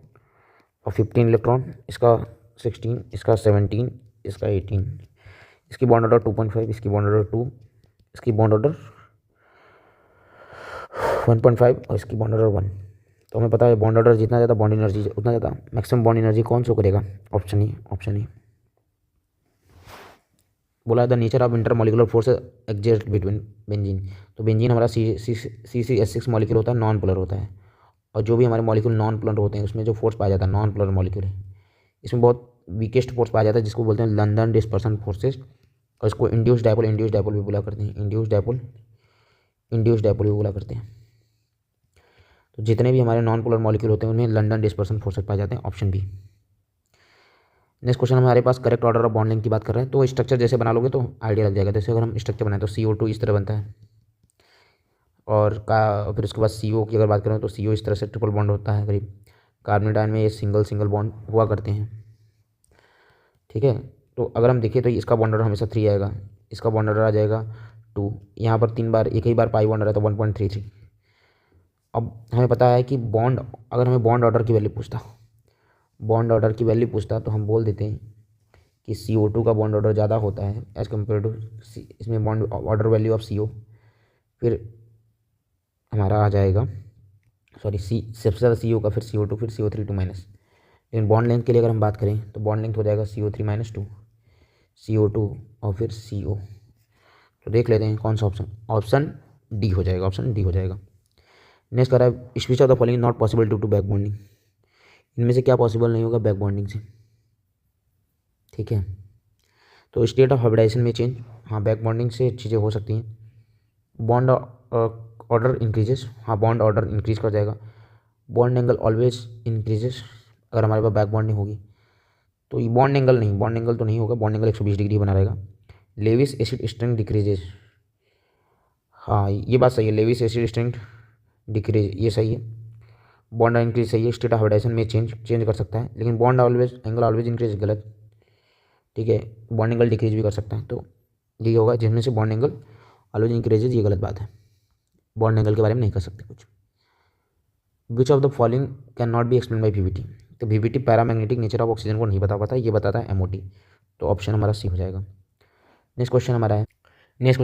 और 15 इलेक्ट्रॉन, इसका 16, इसका 17, इसका 18, इसकी बॉन्ड ऑर्डर 2.5, इसकी बॉन्ड ऑर्डर 2, इसकी बॉन्ड ऑर्डर 1.5 और इसकी बॉन्ड ऑर्डर 1। तो हमें पता है बॉन्ड ऑर्डर जितना ज़्यादा बॉन्ड एनर्जी उतना ज़्यादा मैक्सिमम बॉन्ड एनर्जी कौन शो करेगा, ऑप्शन ई, ऑप्शन ई। बोला the nature of intermolecular force exist between benzene, तो बेंजीन हमारा CCS6 मॉलिक्यूल होता है, नॉन पोलर होता है। और जो भी हमारे मॉलिक्यूल नॉन पोलर होते हैं उसमें जो फोर्स पाया जाता है, नॉन पोलर मॉलिक्यूल है, इसमें बहुत वीकेस्ट फोर्स पाया जाता है, जिसको बोलते हैं लंदन डिस्पर्सन फोर्सेज, और इसको इंड्यूस्ड डायपोल भी बोला करते हैं, इंड्यूस्ड डायपोल भी बोला करते हैं। तो जितने भी हमारे नॉन पोलर मॉलिक्यूल होते हैं उनमें लंदन डिस्पर्सन फोर्सेज पाए जाते हैं, ऑप्शन बी। नेक्स्ट क्वेश्चन हमारे पास correct order of bond length की बात कर रहे हैं। तो स्ट्रक्चर जैसे बना लोगे तो आइडिया लग जाएगा। जैसे अगर हम स्ट्रक्चर बनाएं तो CO2 इस तरह बनता है, और फिर उसके बाद CO की अगर बात करें तो CO इस तरह से ट्रिपल बॉन्ड होता है करीब। कार्बन डाइन में ये सिंगल बॉन्ड हुआ करते हैं। ठीक है, तो अगर हम देखें तो इसका बॉन्ड ऑर्डर हमेशा 3 आएगा, इसका बॉन्ड ऑर्डर आ जाएगा 2, यहाँ पर 3 बार एक ही बार पाई बॉन्ड आ रहा है तो 1.33। अब हमें पता है कि बॉन्ड, अगर हमें बॉन्ड ऑर्डर की वैल्यू पूछता तो हम बोल देते हैं कि CO2 का बॉन्ड ऑर्डर ज़्यादा होता है एज़ कम्पेयर टू इसमें bond order value of CO। फिर हमारा आ जाएगा सबसे ज़्यादा CO का, फिर CO2, फिर CO3 2 माइनस। लेकिन बॉन्ड लेंथ के लिए अगर हम बात करें तो बॉन्ड लेंथ हो जाएगा CO3 - 2, CO2 और फिर CO। तो देख लेते हैं कौन सा ऑप्शन डी हो जाएगा, ऑप्शन डी हो जाएगा। नेक्स्ट कर रहा है species of the following not possible due to back bonding, इनमें से क्या पॉसिबल नहीं होगा बैक बॉन्डिंग से। ठीक है, तो स्टेट ऑफ हाइब्रिडाइजेशन में चेंज, हाँ बैक बॉन्डिंग से चीज़ें हो सकती हैं। बॉन्ड ऑर्डर इंक्रीजेस, हाँ बॉन्ड ऑर्डर इंक्रीज कर जाएगा। बॉन्ड एंगल ऑलवेज इंक्रीजेस अगर हमारे पास बैक बॉन्डिंग होगी तो। ये बॉन्ड एंगल नहीं, बॉन्ड एंगल तो नहीं होगा, बॉन्ड एंगल 120 डिग्री बना रहेगा। लेविस एसिड स्ट्रेंथ डिक्रीजेस, हाँ ये बात सही है, लेविस एसिड स्ट्रेंथ डिक्रीज ये सही है। बॉन्ड इंक्रीज सही है, स्टेट ऑफ हाइब्रिडाइजेशन में चेंज कर सकता है, लेकिन bond always angle always increase गलत, ठीक है। बॉन्ड एंगल डिक्रीज भी कर सकता है, तो ये होगा जिसमें से बॉन्ड एंगल ऑलवेज इंक्रीजेज, ये गलत बात है। बॉन्ड एंगल के बारे में नहीं कर सकते कुछ। Which of the following can not be explain by VBT, तो VBT paramagnetic nature of oxygen को नहीं बता पाता, ये बताता है एमओटी, तो ऑप्शन हमारा सी हो जाएगा। नेक्स्ट क्वेश्चन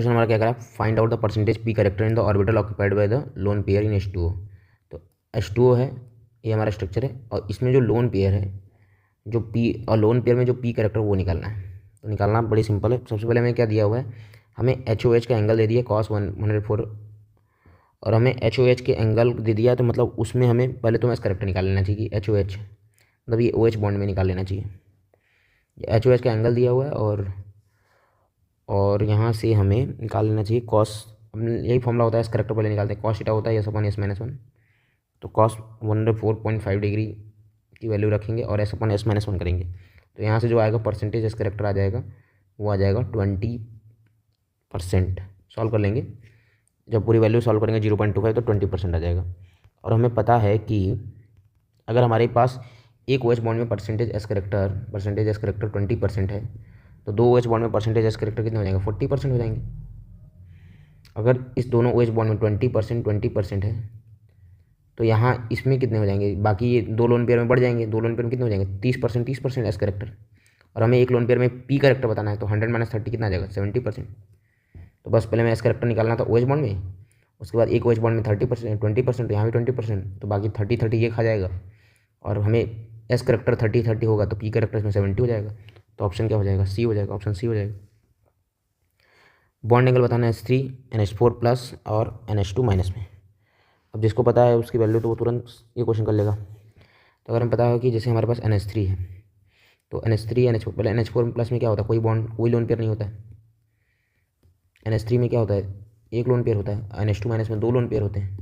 हमारा क्या करा, find out the percentage P character in the orbital occupied by the lone pair in H2O। तो H2O है, ये हमारा स्ट्रक्चर है, और इसमें जो लोन पेयर है, जो पी और लोन पेयर में जो पी कैरेक्टर वो निकालना है। तो निकालना बड़ी सिंपल है। सबसे पहले हमें क्या दिया हुआ है, हमें HOH का एंगल दे दिया cos 104, और हमें HOH के एंगल दे दिया है, तो मतलब उसमें हमें पहले तो एस कैरेक्टर निकाल लेना चाहिए कि HOH मतलब ये OH बॉन्ड में निकाल लेना चाहिए। HOH का एंगल दिया हुआ है, और यहाँ से हमें निकाल लेना चाहिए कॉस, यही फॉर्मूला होता है, इस करेक्टर पहले निकालते हैं, कॉस थीटा होता है S upon S minus one, तो कॉस 104.5 डिग्री की वैल्यू रखेंगे और S upon S minus one करेंगे, तो यहाँ से जो आएगा परसेंटेज इस करेक्टर आ जाएगा, वो आ जाएगा 20%। सॉल्व कर लेंगे, जब पूरी वैल्यू सॉल्व करेंगे 0.25 तो 20% आ जाएगा। और हमें पता है कि अगर हमारे पास एक OH बॉन्ड में परसेंटेज एस करेक्टर 20% है, तो दो OH बॉन्ड में परसेंटेज एस करेक्टर कितने हो जाएंगे, 40% हो जाएंगे। अगर इस दोनों OH बॉन्ड में 20% है, तो यहाँ इसमें कितने हो जाएंगे, बाकी ये दो लोन पेयर में बढ़ जाएंगे, दो लोन पेयर में कितने हो जाएंगे 30% एस करेक्टर, और हमें एक लोन पेयर में पी करेक्टर बताना है, तो 100 - 30 कितना आ जाएगा 70%। तो बस पहले हमें एस करेक्टर निकालना था OH बॉन्ड में, उसके बाद एक OH बॉन्ड में 30% 20%, यहाँ भी 20%, तो बाकी 30 ये खा जाएगा, और हमें एस करेक्टर 30 होगा तो पी करेक्टर इसमें 70 हो जाएगा, तो ऑप्शन क्या हो जाएगा, सी हो जाएगा, ऑप्शन सी हो जाएगा। बॉन्ड एंगल बताना है H3 NH4 प्लस और NH2 माइनस में। अब जिसको पता है उसकी वैल्यू तो वो तुरंत ये क्वेश्चन कर लेगा। तो अगर हमें पता है कि जैसे हमारे पास NH3 है, तो NH3 NH4, पहले NH4 प्लस में क्या होता है, कोई बॉन्ड कोई लोन पेयर नहीं होता है। NH3 में क्या होता है, एक लोन पेयर होता है, NH2 माइनस में दो लोन पेयर होते हैं,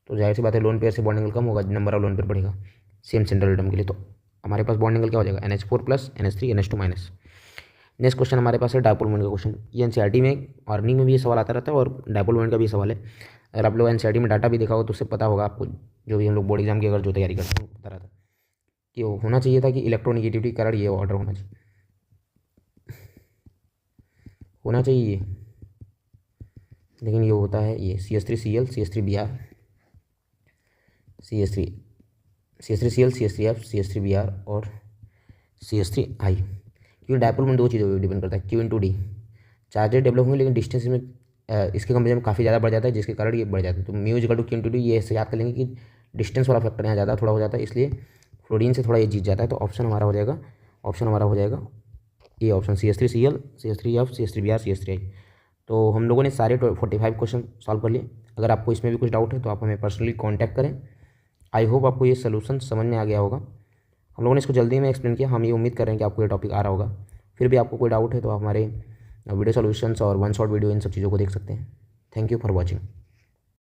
तो जाहिर सी बात है लोन पेयर से बॉन्ड एंगल कम होगा, नंबर ऑफ लोन पेयर बढ़ेगा सेम सेंट्रल एटम के लिए। तो हमारे पास बॉन्ड एंगल क्या हो जाएगा, NH4 plus NH3 NH2 minus. Next question हमारे पास है डायपोल मोमेंट का क्वेश्चन। ये NCERT में अर्निंग में भी ये सवाल आता रहता है, और डायपोल मोमेंट का भी सवाल है। अगर आप लोग NCERT में डाटा भी देखा हो तो उससे पता होगा आपको, जो भी हम लोग बोर्ड एग्जाम की अगर जो तैयारी करते हैं पता रहता है कि होना चाहिए था कि इलेक्ट्रोनिगेटिविटी के कारण ये ऑर्डर होना चाहिए लेकिन ये होता है ये CH3Cl CH3Br CH3Cl CH3F CH3Br और CH3I। क्योंकि डायपोल में दो चीज़ों पर डिपेंड करता है, Q/D। चार्जेस डेवलप होंगे लेकिन डिस्टेंस में इसके कंपेरिजन में काफ़ी ज़्यादा बढ़ जाता है, जिसके कारण ये बढ़ जाता है। तो μ=Q/D, ये ऐसे याद कर लेंगे कि डिस्टेंस वाला फैक्टर यहाँ ज़्यादा थोड़ा हो जाता है, इसलिए फ्लोरीन से थोड़ा ये जीत जाता है। तो ऑप्शन हमारा हो जाएगा ये option CH3Cl CH3F CH3Br CH3I। तो हम लोगों ने सारे 45 क्वेश्चन सॉल्व कर लिए। अगर आपको इसमें भी कुछ डाउट है तो आप हमें पर्सनली कॉन्टैक्ट करें। आई होप आपको ये सोल्यूशन समझ में आ गया होगा। हम लोगों ने इसको जल्दी में एक्सप्लेन किया, हम ये उम्मीद कर रहे हैं कि आपको ये टॉपिक आ रहा होगा। फिर भी आपको कोई डाउट है तो आप हमारे वीडियो सॉल्यूशंस और वन शॉट वीडियो इन सब चीज़ों को देख सकते हैं। Thank you for watching.